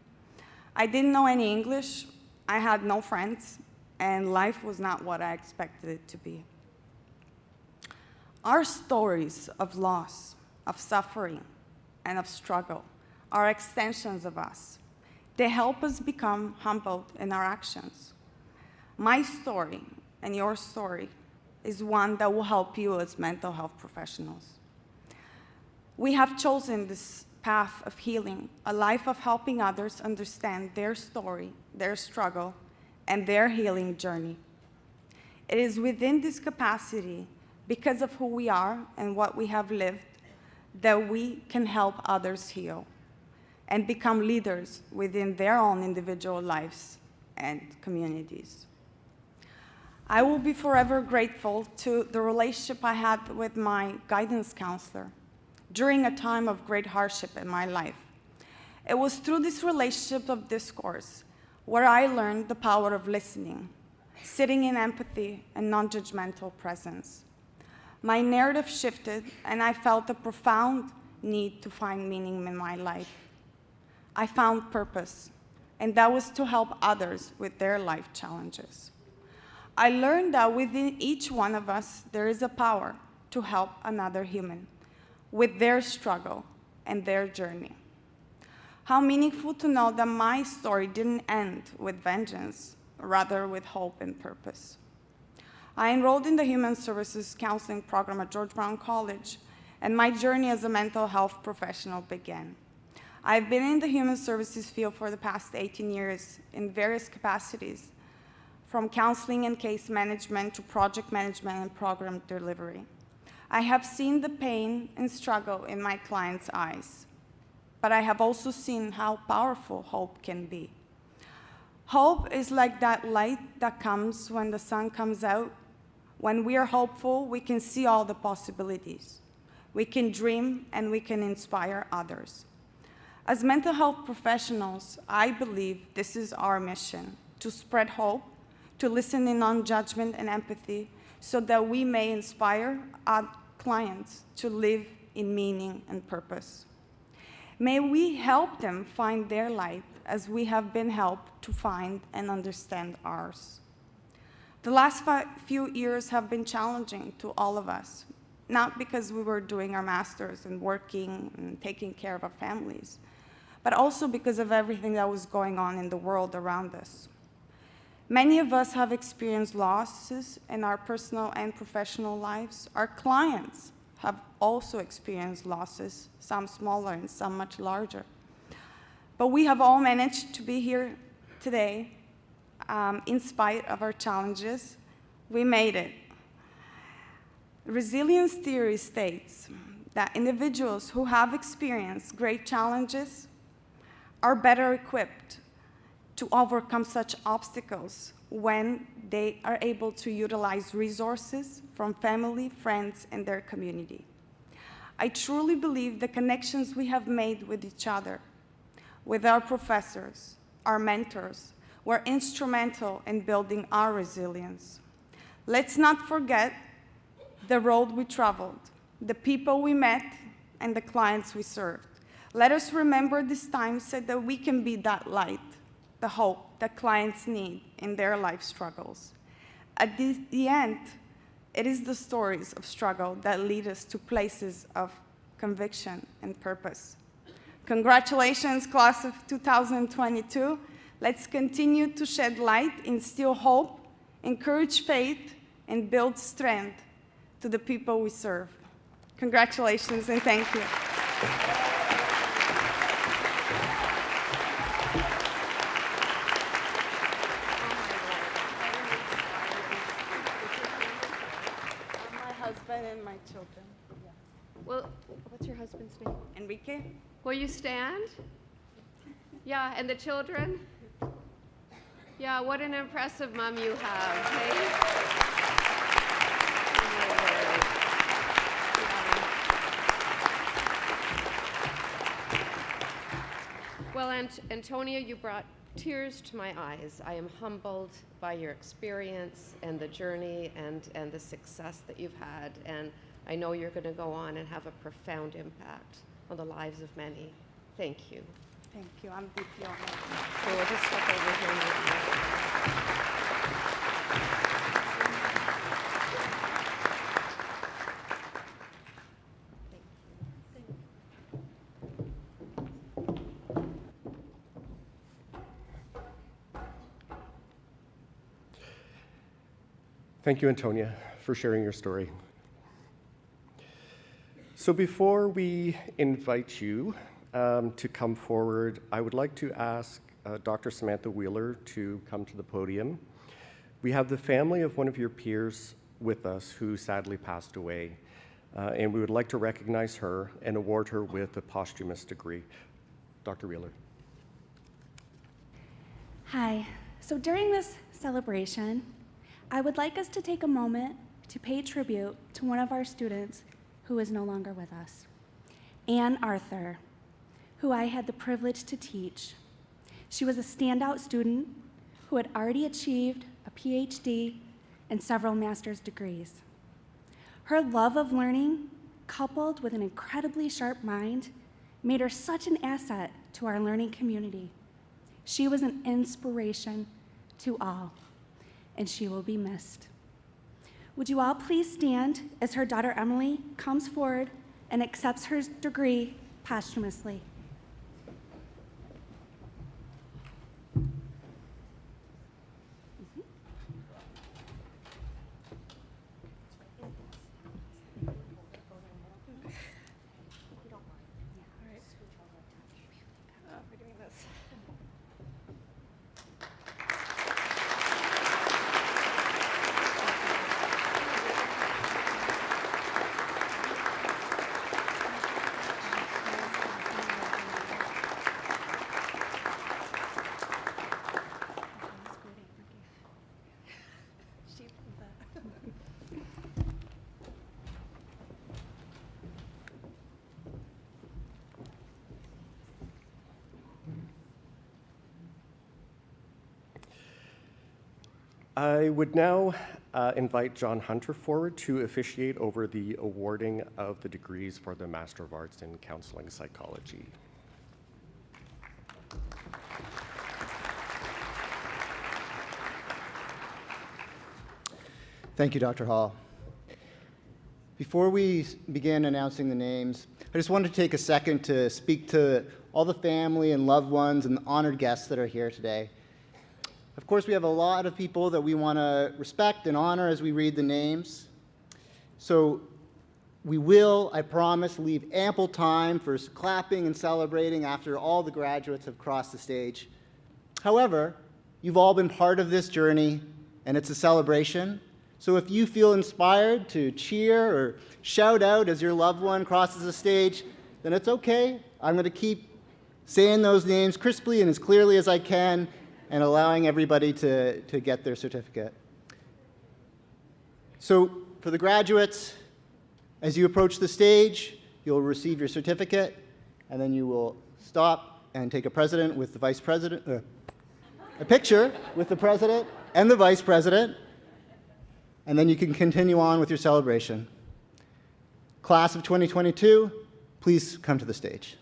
I didn't know any English, I had no friends, and life was not what I expected it to be. Our stories of loss, of suffering, and of struggle are extensions of us. They help us become humbled in our actions. My story and your story is one that will help you as mental health professionals. We have chosen this path of healing, a life of helping others understand their story, their struggle, and their healing journey. It is within this capacity, because of who we are and what we have lived, that we can help others heal and become leaders within their own individual lives and communities. I will be forever grateful to the relationship I had with my guidance counselor during a time of great hardship in my life. It was through this relationship of discourse where I learned the power of listening, sitting in empathy and non-judgmental presence. My narrative shifted, and I felt a profound need to find meaning in my life. I found purpose, and that was to help others with their life challenges. I learned that within each one of us, there is a power to help another human with their struggle and their journey. How meaningful to know that my story didn't end with vengeance, rather with hope and purpose. I enrolled in the Human Services Counseling program at George Brown College, and my journey as a mental health professional began. I've been in the human services field for the past 18 years in various capacities, from counseling and case management to project management and program delivery. I have seen the pain and struggle in my clients' eyes, but I have also seen how powerful hope can be. Hope is like that light that comes when the sun comes out. When we are hopeful, we can see all the possibilities. We can dream and we can inspire others. As mental health professionals, I believe this is our mission, to spread hope, to listen in on judgment and empathy, so that we may inspire our clients to live in meaning and purpose. May we help them find their light as we have been helped to find and understand ours. The last few years have been challenging to all of us, not because we were doing our masters and working and taking care of our families, but also because of everything that was going on in the world around us. Many of us have experienced losses in our personal and professional lives. Our clients have also experienced losses, some smaller and some much larger. But we have all managed to be here today. In spite of our challenges, we made it. Resilience theory states that individuals who have experienced great challenges are better equipped to overcome such obstacles when they are able to utilize resources from family, friends, and their community. I truly believe the connections we have made with each other, with our professors, our mentors, were instrumental in building our resilience. Let's not forget the road we traveled, the people we met, and the clients we served. Let us remember this time so that we can be that light, the hope that clients need in their life struggles. At the end, it is the stories of struggle that lead us to places of conviction and purpose. Congratulations, class of 2022. Let's continue to shed light, instill hope, encourage faith, and build strength to the people we serve. Congratulations and thank you. My husband and my children. Yeah. Well, what's your husband's name? Enrique. Will you stand? Yeah, and the children? Yeah, what an impressive mom you have, hey? Well, Antonia, you brought tears to my eyes. I am humbled by your experience and the journey and the success that you've had, and I know you're going to go on and have a profound impact on the lives of many. Thank you. Thank you. I'm deeply honored. So we'll just step over here Thank you, Antonia, for sharing your story. So before we invite you to come forward, I would like to ask Dr. Samantha Wheeler to come to the podium. We have the family of one of your peers with us who sadly passed away, and we would like to recognize her and award her with a posthumous degree. Dr. Wheeler. Hi. So during this celebration, I would like us to take a moment to pay tribute to one of our students who is no longer with us, Ann Arthur, who I had the privilege to teach. She was a standout student who had already achieved a PhD and several master's degrees. Her love of learning, coupled with an incredibly sharp mind, made her such an asset to our learning community. She was an inspiration to all. and she will be missed. Would you all please stand as her daughter Emily comes forward and accepts her degree posthumously. I would now invite John Hunter forward to officiate over the awarding of the degrees for the Master of Arts in Counselling Psychology. Thank you, Dr. Hall. Before we begin announcing the names, I just wanted to take a second to speak to all the family and loved ones and the honored guests that are here today. Of course, we have a lot of people that we want to respect and honor as we read the names. So we will, I promise, leave ample time for clapping and celebrating after all the graduates have crossed the stage. However, you've all been part of this journey, and it's a celebration. So if you feel inspired to cheer or shout out as your loved one crosses the stage, then it's okay. I'm going to keep saying those names crisply and as clearly as I can and allowing everybody to get their certificate. So for the graduates, as you approach the stage, you'll receive your certificate, and then you will stop and take a president with the vice president, a picture with the president and the vice president, and then you can continue on with your celebration. Class of 2022, please come to the stage.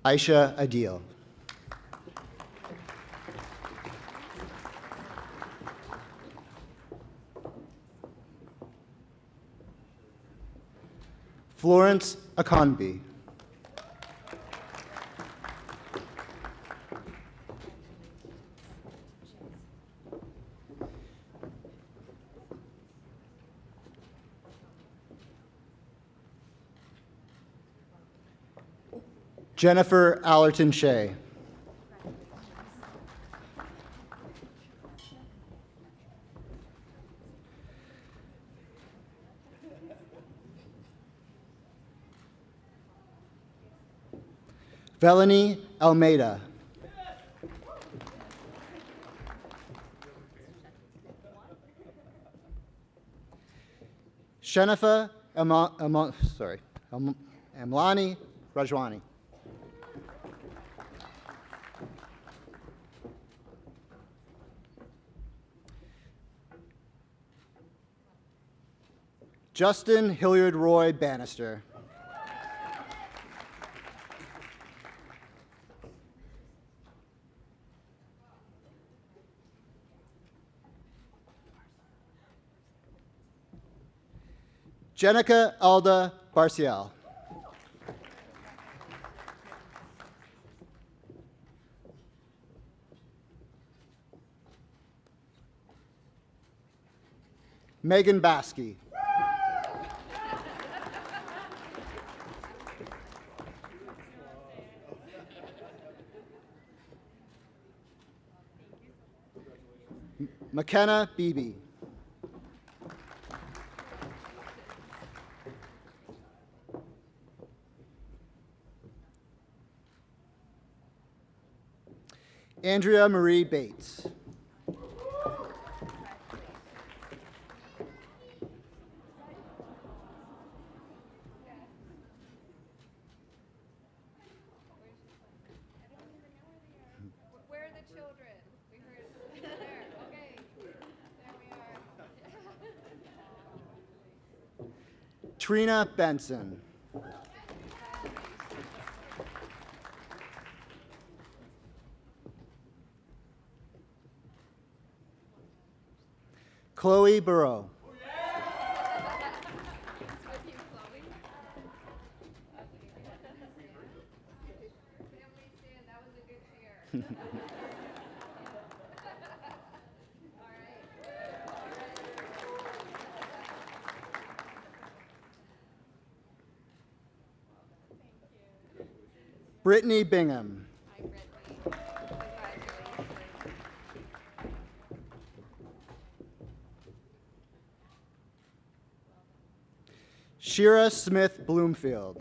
Aisha Adil. Florence Akonbi. Jennifer Allerton Shea. Velanie Almeida. Shenifa Amlani Rajwani. Justin Hilliard Roy Bannister. Jenica Alda Barcial. Megan Baskey. McKenna Beebe. Andrea Marie Bates. Trina Benson. Chloe Burrow. Brittany Bingham. Shira Smith Bloomfield.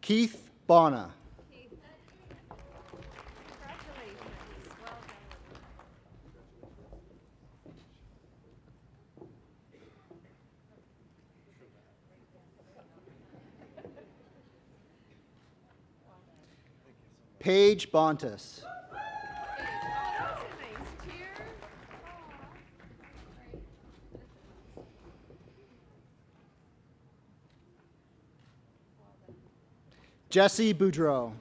Keith Bonner. Paige Bontus. Jesse Boudreau.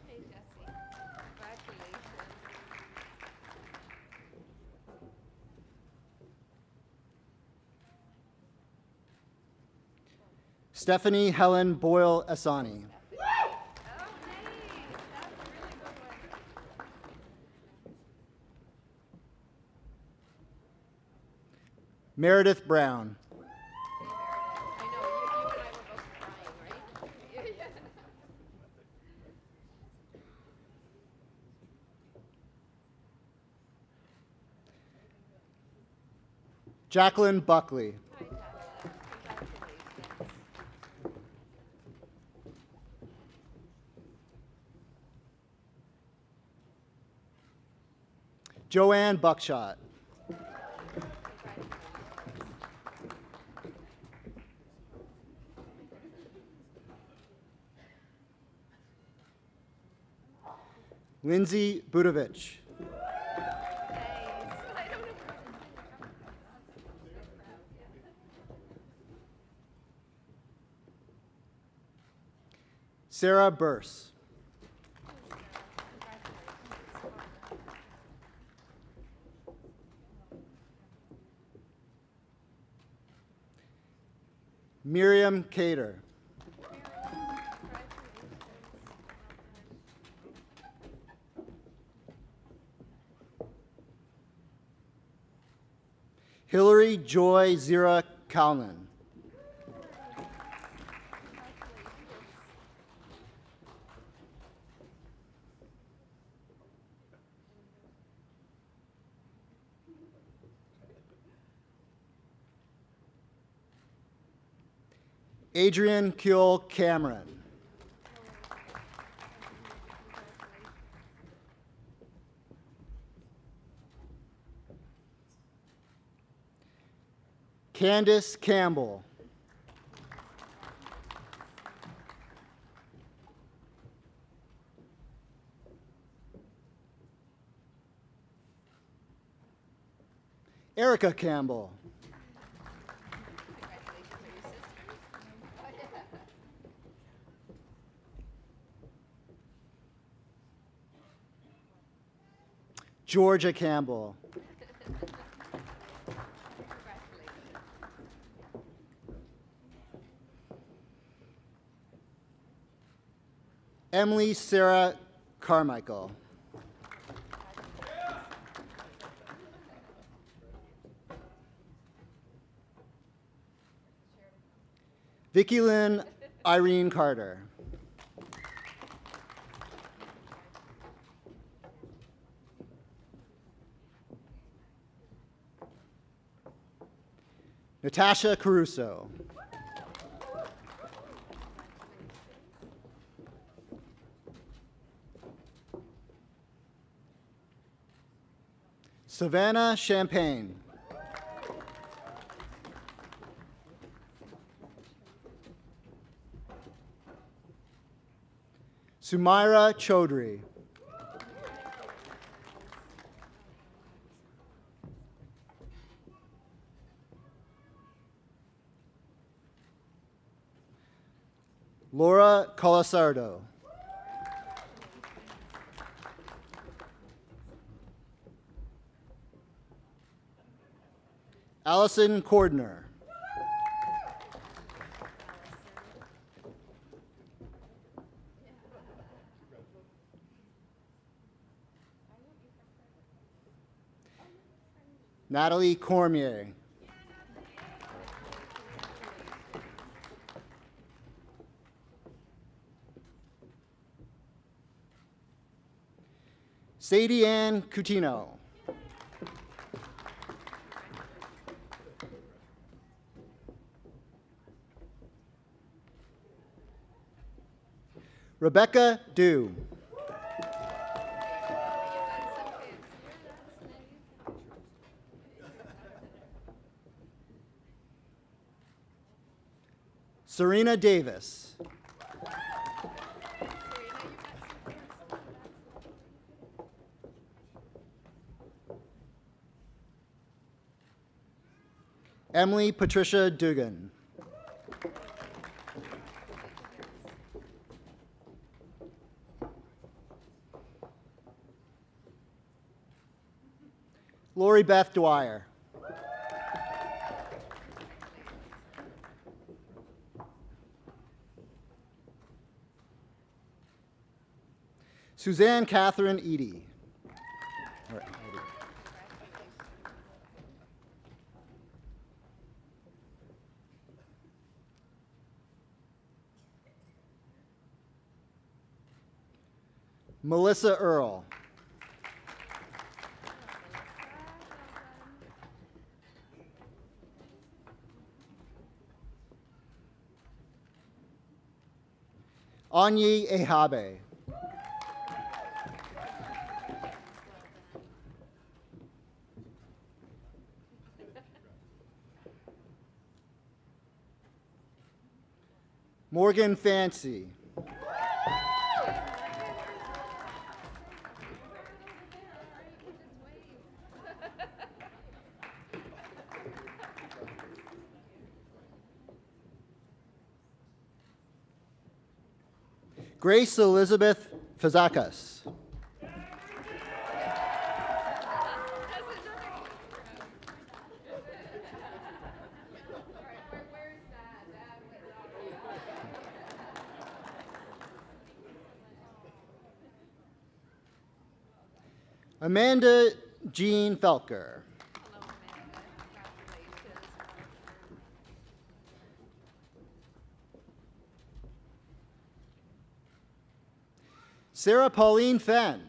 Stephanie Helen Boyle Asani. Meredith Brown. Jacqueline Buckley. Joanne Buckshot. Lindsay Budovich. Sarah Burse. Miriam Cater. Hillary Joy Zira Kalman. Adrian Kuehl Cameron. Candace Campbell. Erica Campbell. Georgia Campbell. Emily Sarah Carmichael. Vicki Lynn Irene Carter. Natasha Caruso. Savannah Champagne. Sumaira Chaudhry. Laura Colasardo. Allison Cordner. Natalie Cormier. Sadie Ann Cutino. Rebecca Dew. Serena Davis. Emily Patricia Dugan. Lori Beth Dwyer. Suzanne Catherine Eady. All right, Melissa Earl. Anyi Ehabe. Morgan Fancy. Grace Elizabeth Fazakas. Amanda Jean Felker. Sarah Pauline Fenn.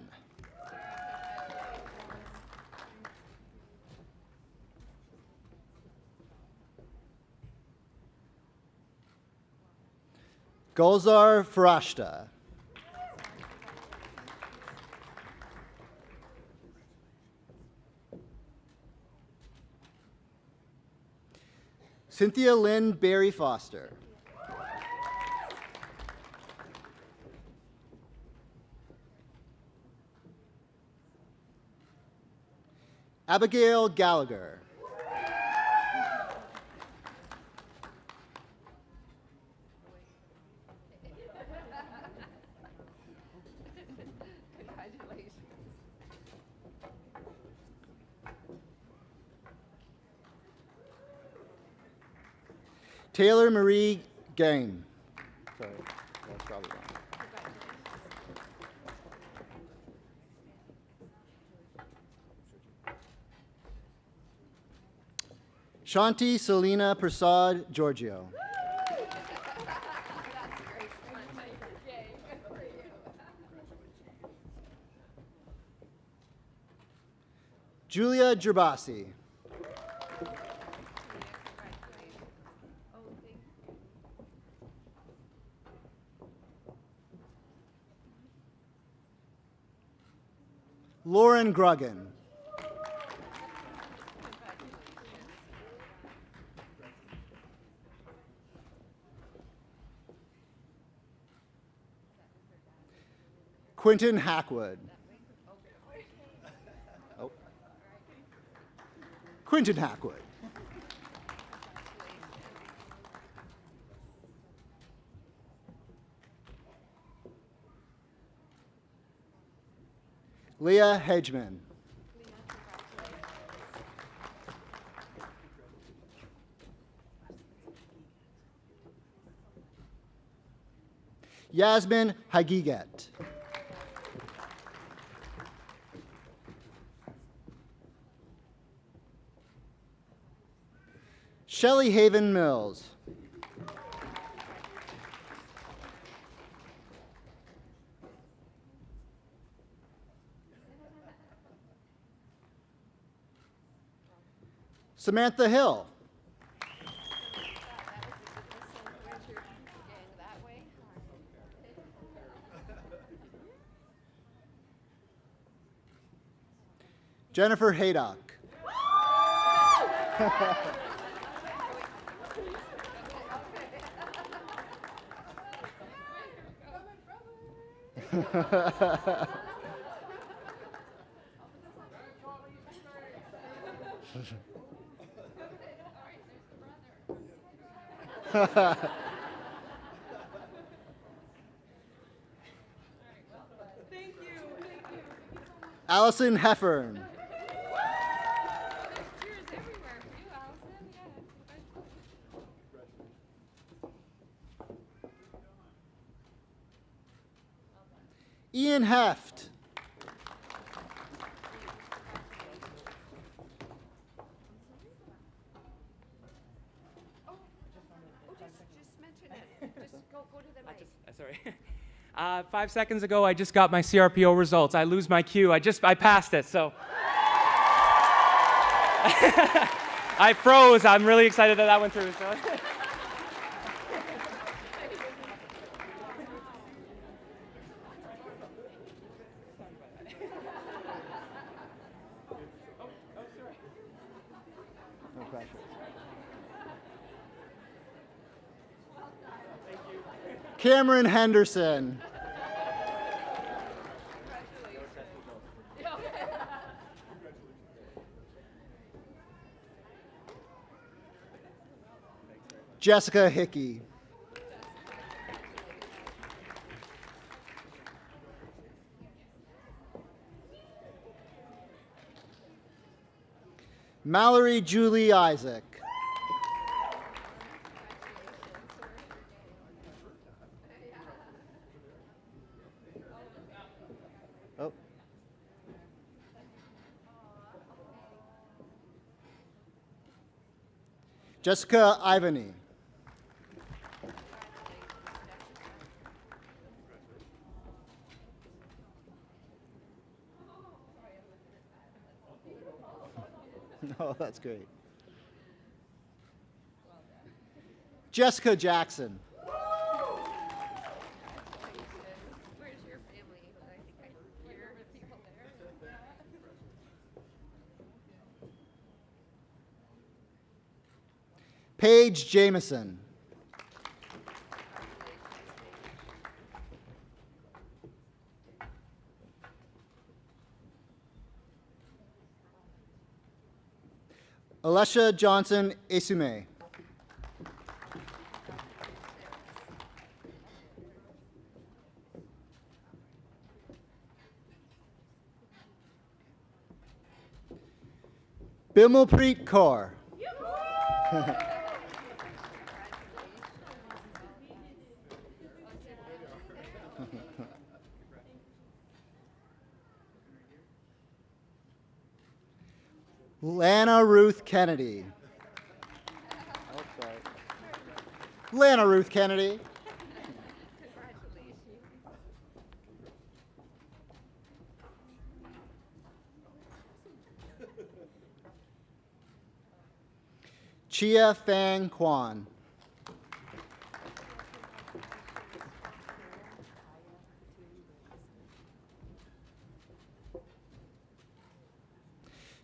Gulzar Farashta. Cynthia Lynn Barry Foster. Abigail Gallagher. Taylor Marie Gang. Sorry, that's probably wrong. Shanti Selena Prasad Giorgio. Julia Gerbasi. Lauren Gruggan. Quentin Hackwood. Oh. Quentin Hackwood. Leah Hedgeman. Yasmin Hagiget. Shelley Haven Mills. Samantha Hill. Jennifer Haydock. Allison Heffern. Ian Heft. Sorry. 5 seconds ago, I just got my CRPO results. I lose my cue. I passed it, so. I froze. I'm really excited that went through. So. No pressure. Cameron Henderson. Jessica Hickey. Mallory Julie Isaac. Oh. Jessica Ivany. Oh, that's great. Jessica Jackson. Where's your family? I think I hear people there. Paige Jameson. Alessia Johnson Esume. Bimalpreet Kaur. Lana Ruth Kennedy. Oh, sorry. Lana Ruth Kennedy. Chia Fang Kwan.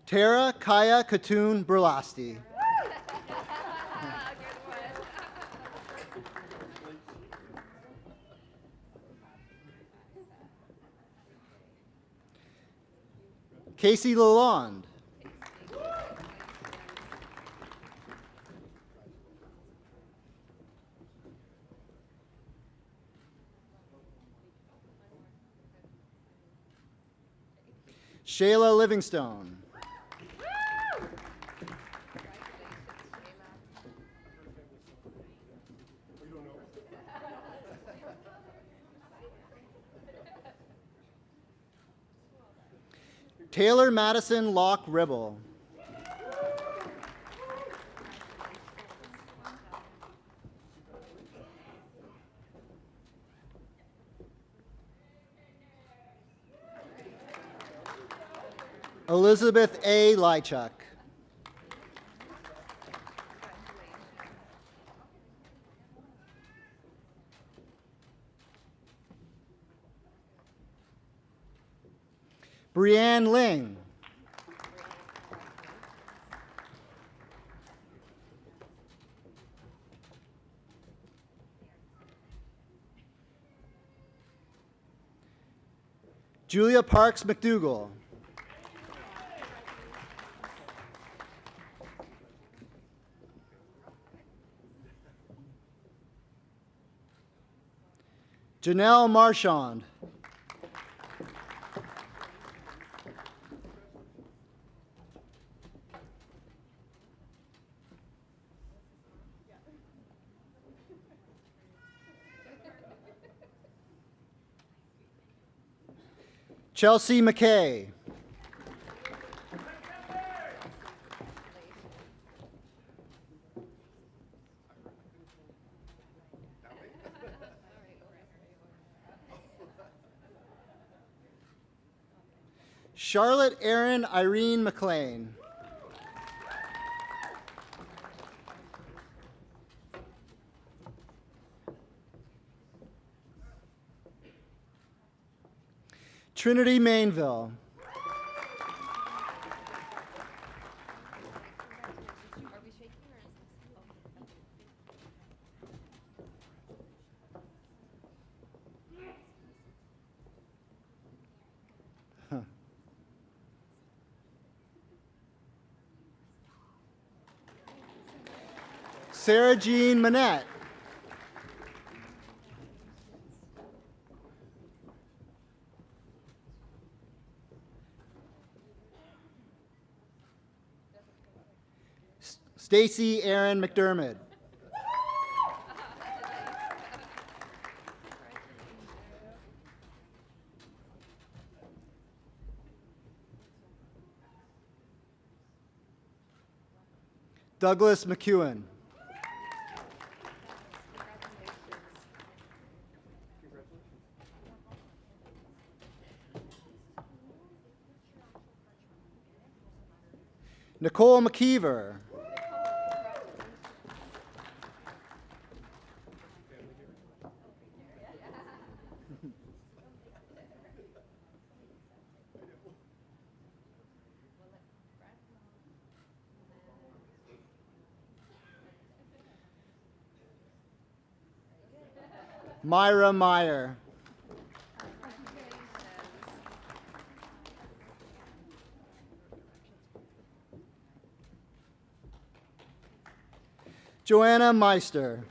Tara Kaya Katoon Burlasti. Casey Lalonde. Shayla Livingstone. Taylor Madison Locke Ribble. Elizabeth A. Lychuk. Brianne Ling. Julia Parks McDougall. Janelle Marchand. Chelsea McKay. Charlotte Erin Irene McLean. Trinity Mainville. Sarah Jean Manette. Stacy Aaron McDermott. Douglas McEwen. Nicole McKeever. Myra Meyer. Joanna Meister.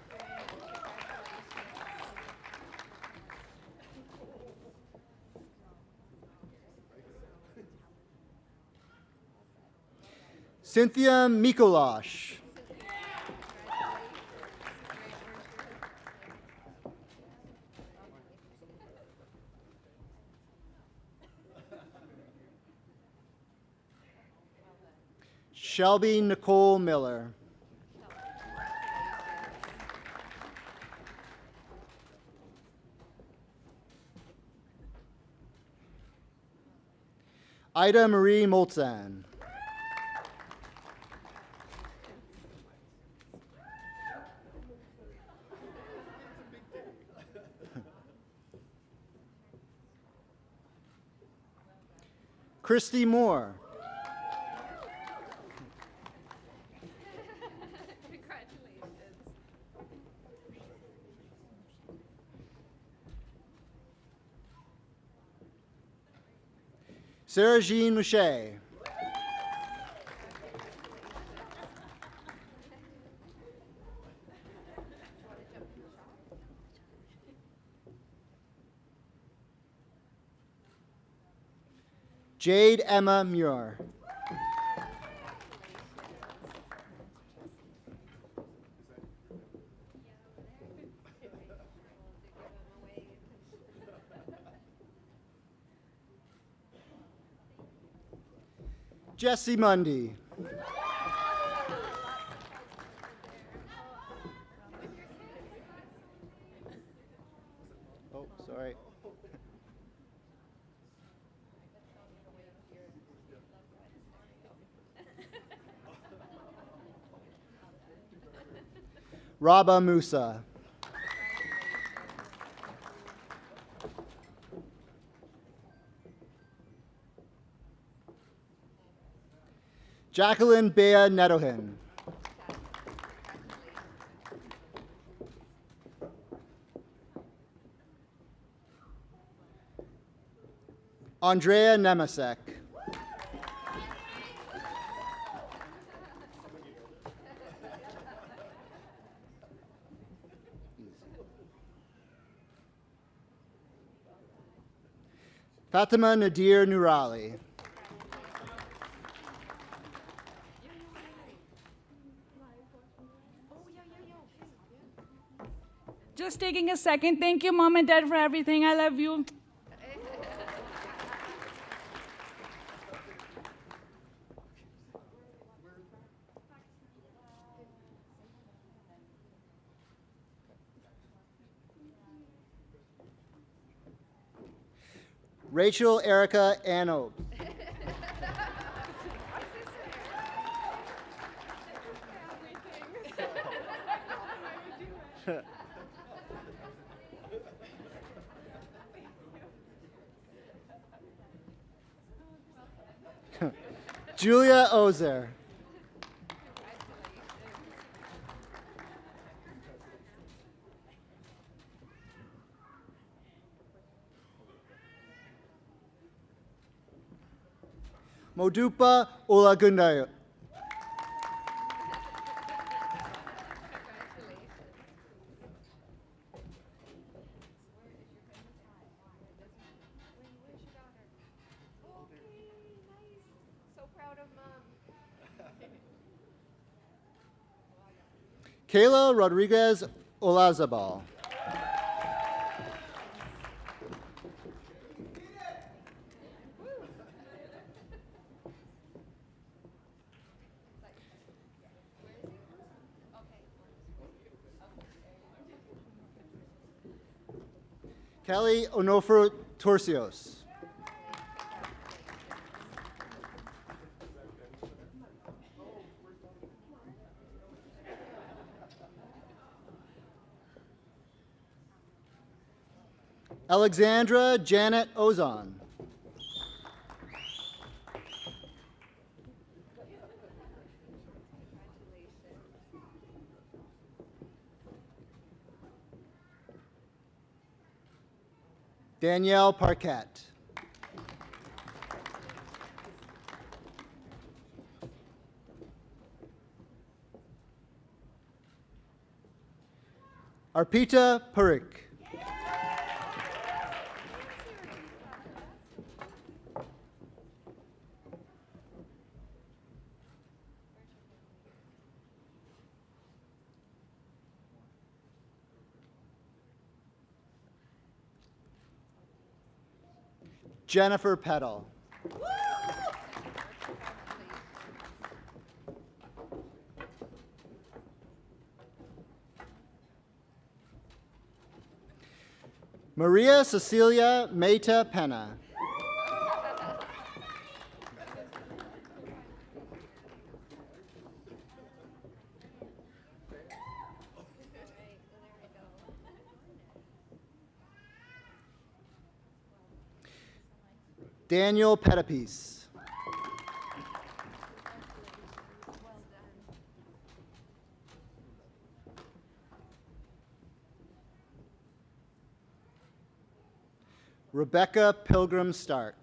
Cynthia Mikolash. Shelby Nicole Miller. Ida Marie Moltzan. Christy Moore. Sarah Jean Mouche. Jade Emma Muir. Jesse Mundy. Oh, sorry. Rabah Musa. Jacqueline Bea Nedohin. Andrea Nemasek. Fatima Nadir Nurali. Just taking a second. Thank you, Mom and Dad, for everything. I love you. Rachel Erica Anobe. Julia Ozer. Modupa Olagundayo. Kayla Rodriguez Olazabal. Kelly Onofro Torcios. Alexandra Janet Ozon. Danielle Parquette. Arpita Parikh. Jennifer Petal. Maria Cecilia Meta Pena. Daniel Pettipies. Rebecca Pilgrim Stark.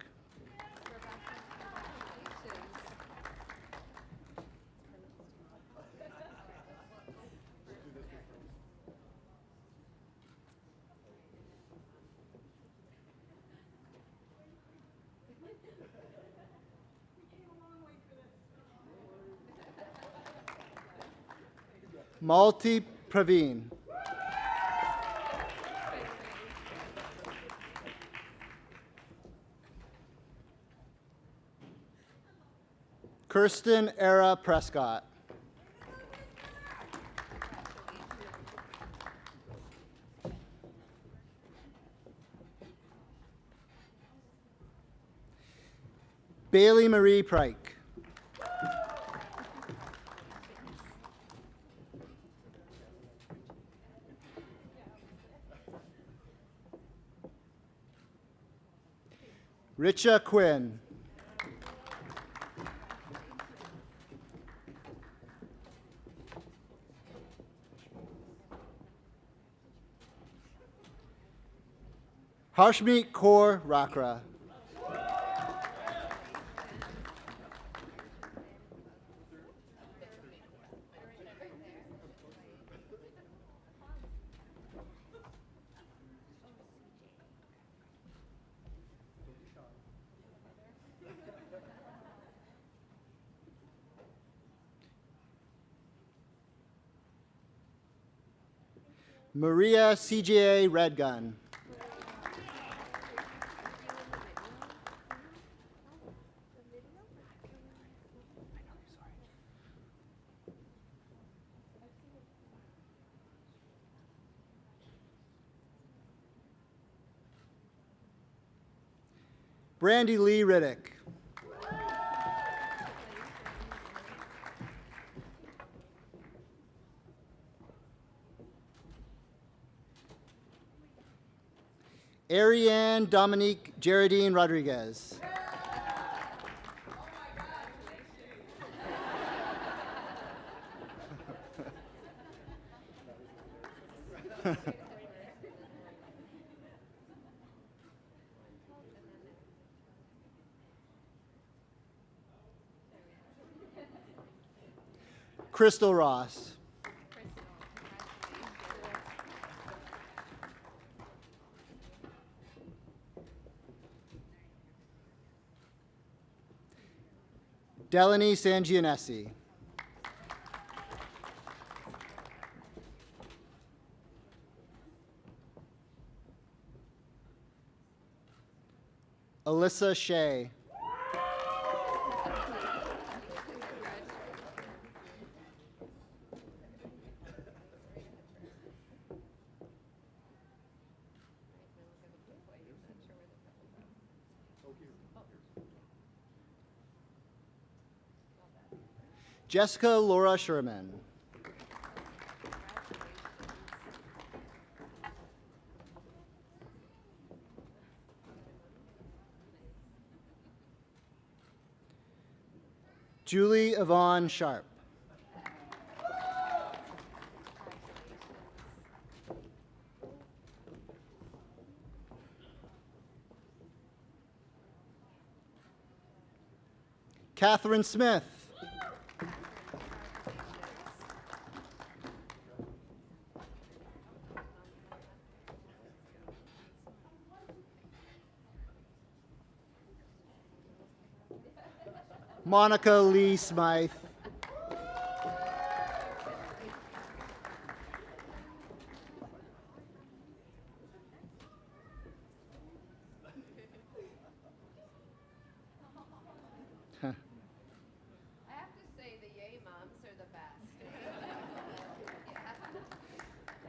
Malti Praveen. Kirsten Era Prescott. Bailey Marie Pryke. Richa Quinn. Harshmeet Kaur Rakra. Maria CJA Redgun. Brandy Lee Riddick. Ariane Dominique Geraldine Rodriguez. Crystal Ross. Delaney Sangianesi. Alyssa Shea. Jessica Laura Sherman. Julie Yvonne Sharp. Catherine Smith. Monica Lee Smythe. I have to say the Yay Moms are the best.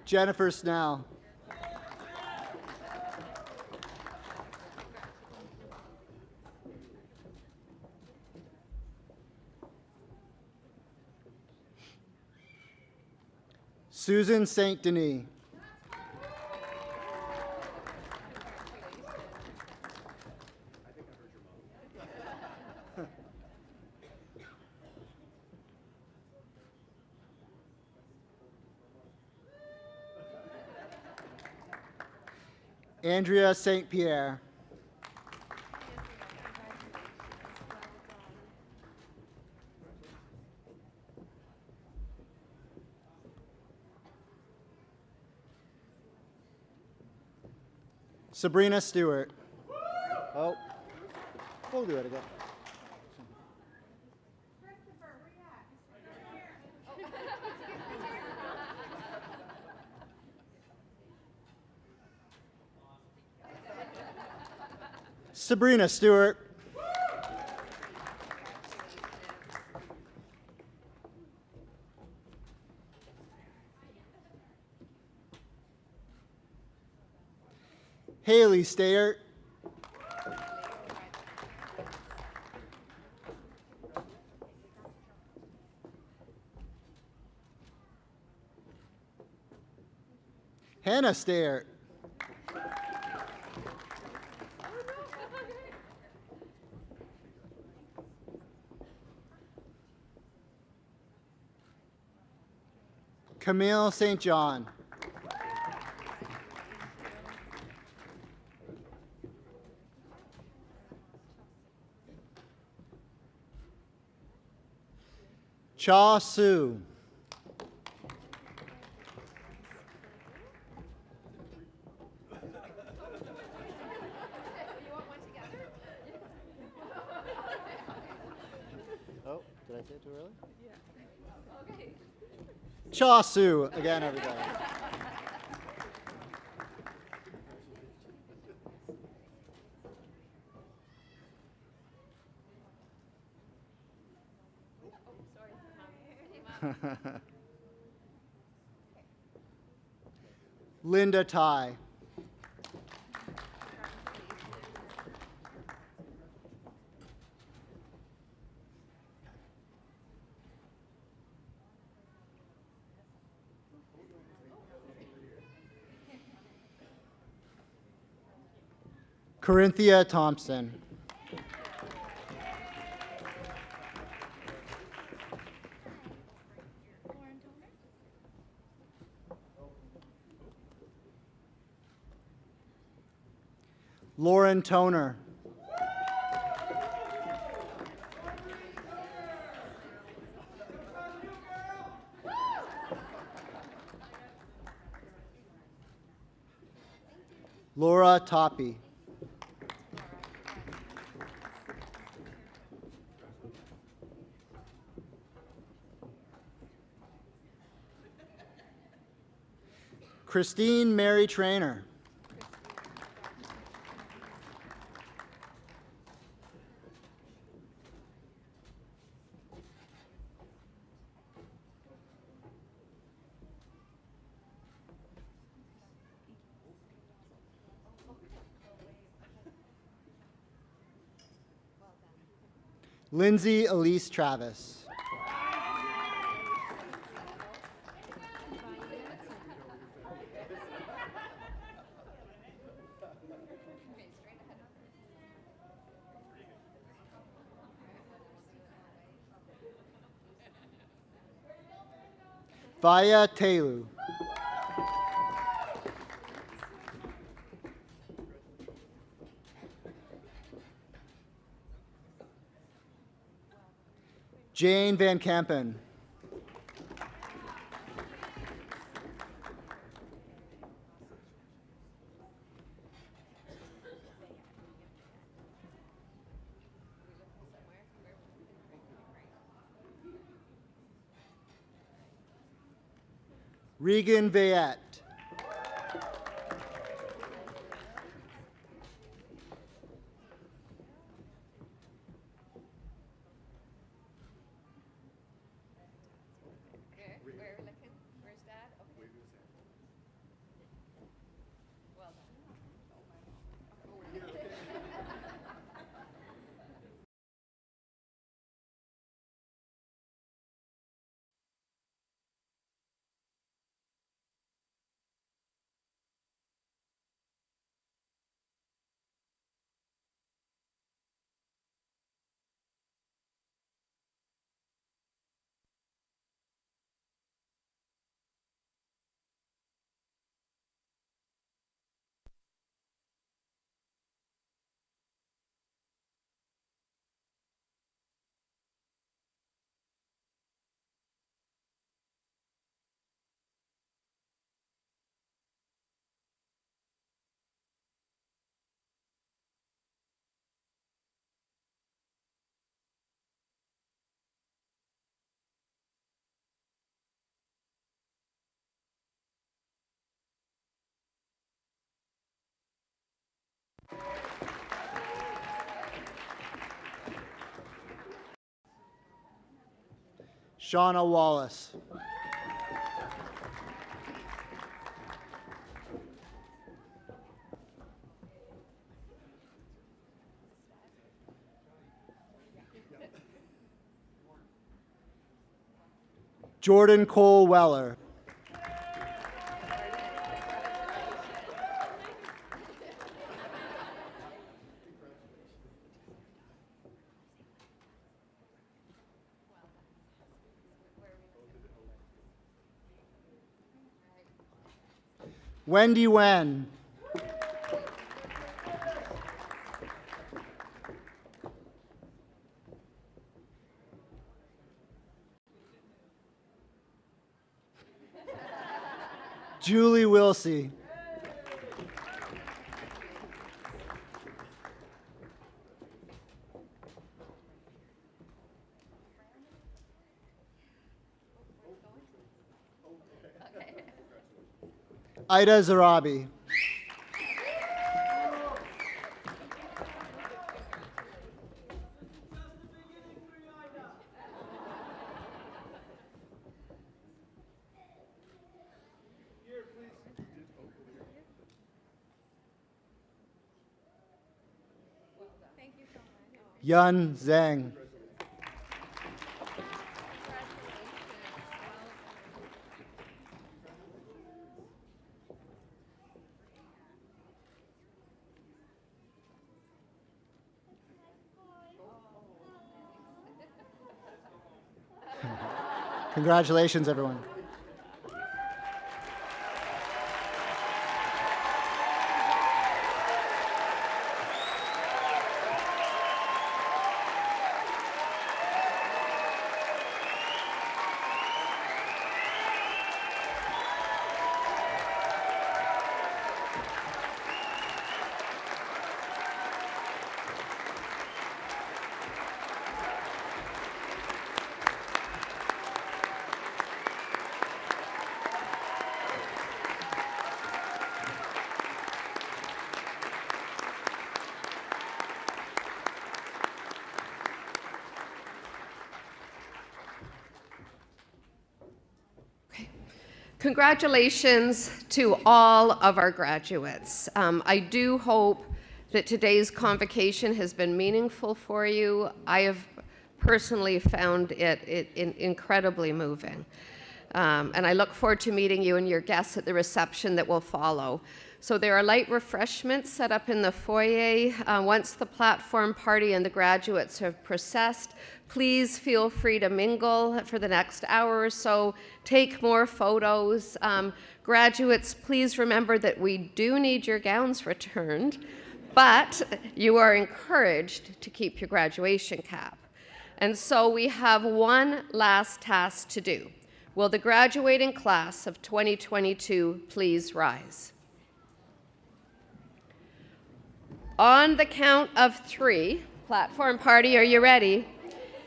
Jennifer Snell. Susan St. Denis. Andrea St. Pierre. Sabrina Stewart. Oh, we'll do it again. Sabrina Stewart. Haley Stayert. Hannah Stayert. Camille St. John. Cha Su. Oh, did I say it too early? Yeah. Okay. Cha Su again, everybody. Linda Tai. Corinthia Thompson. Lauren Toner. Laura Toppy. Christine Mary Trainer. Lindsay Elise Travis. Vaya Telu. Jane Van Kampen. Regan Vayette. Shauna Wallace. Jordan Cole Weller. Wendy Wen. Julie Wilsey. Ida Zarabi. Yun Zhang. Congratulations, everyone. Congratulations to all of our graduates. I do hope that today's convocation has been meaningful for you. I have personally found it incredibly moving. And I look forward to meeting you and your guests at the reception that will follow. So there are light refreshments set up in the foyer. Once the platform party and the graduates have processed, please feel free to mingle for the next hour or so. Take more photos. Graduates, please remember that we do need your gowns returned, but you are encouraged to keep your graduation cap. And so we have one last task to do. Will the graduating class of 2022 please rise? On the count of 3, platform party, are you ready?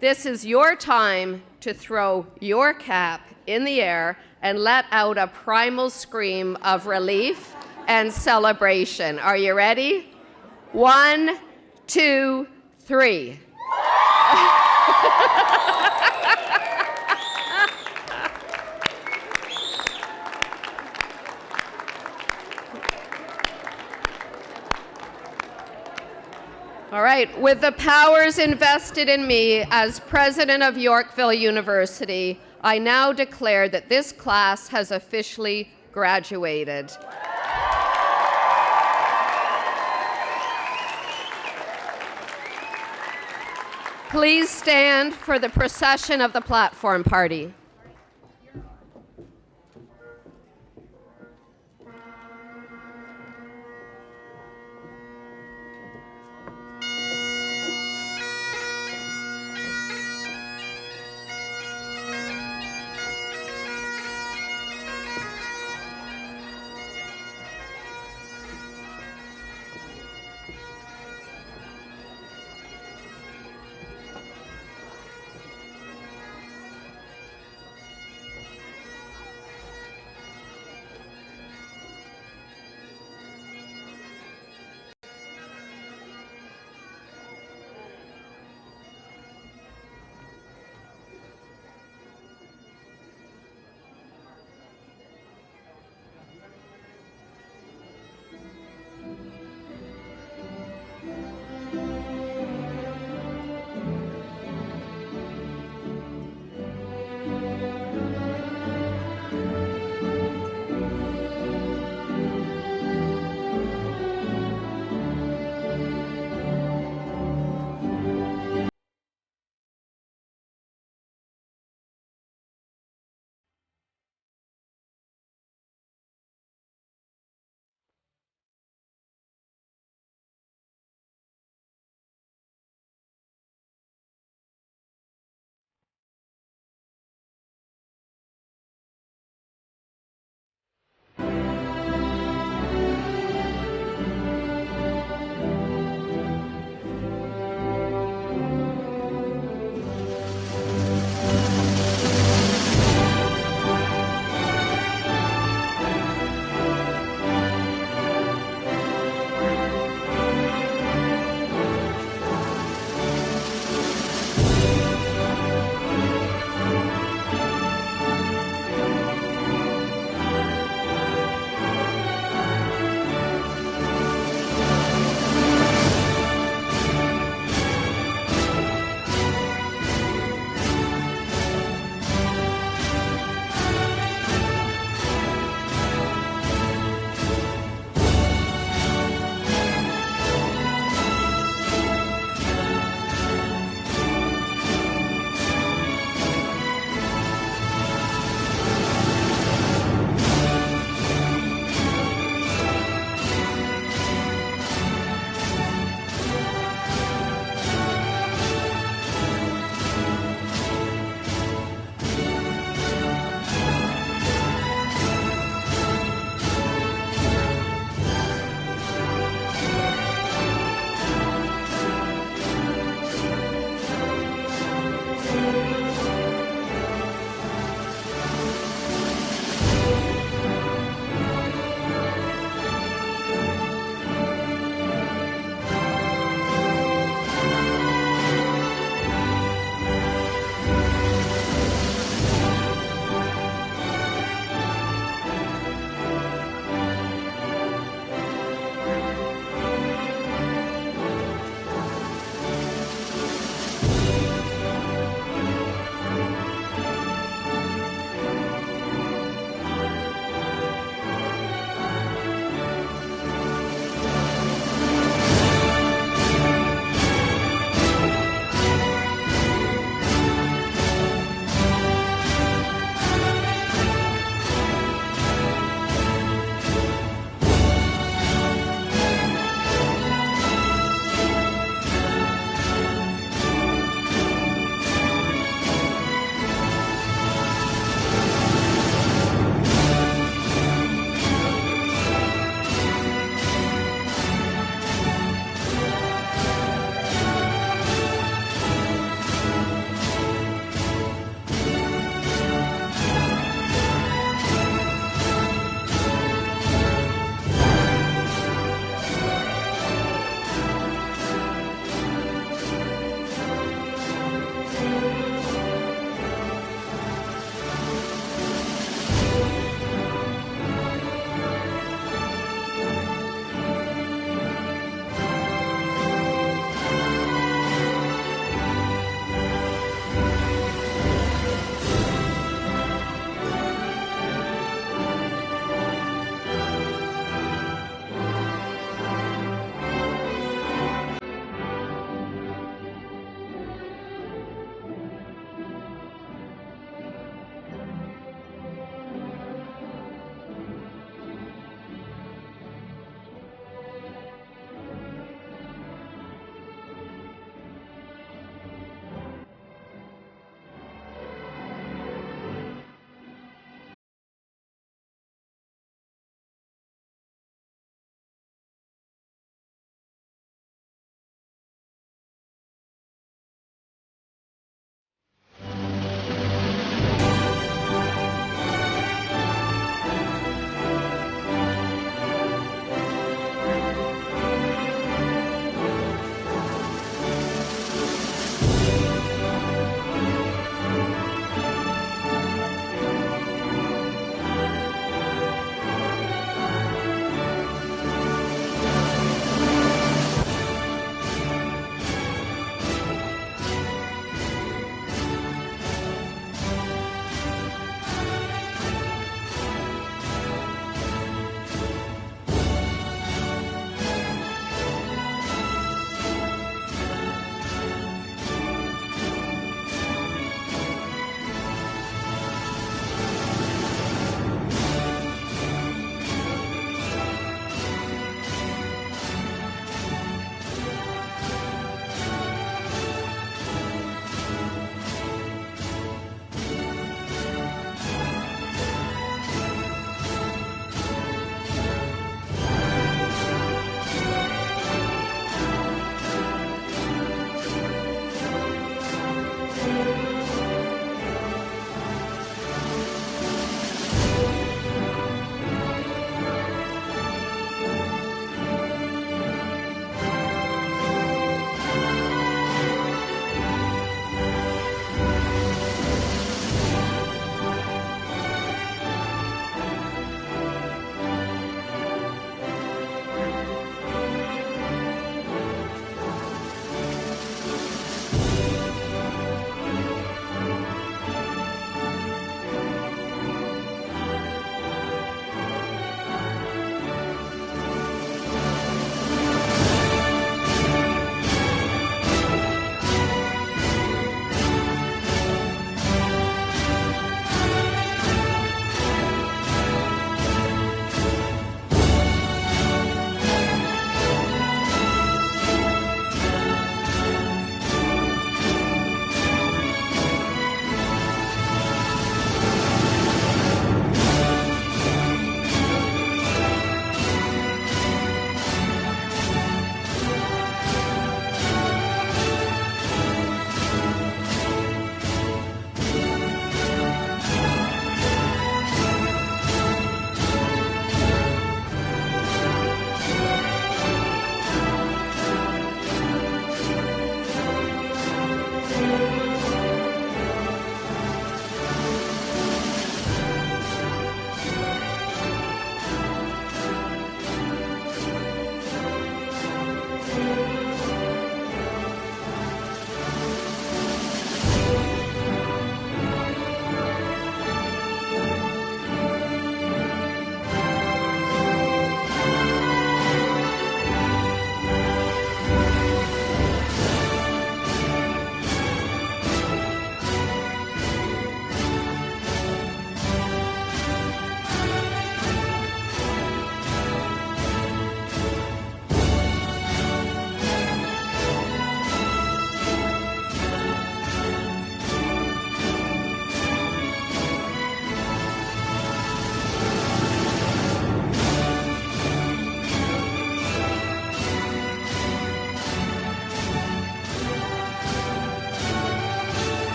This is your time to throw your cap in the air and let out a primal scream of relief and celebration. Are you ready? 1, 2, 3. All right, with the powers invested in me as president of Yorkville University, I now declare that this class has officially graduated. Please stand for the procession of the platform party.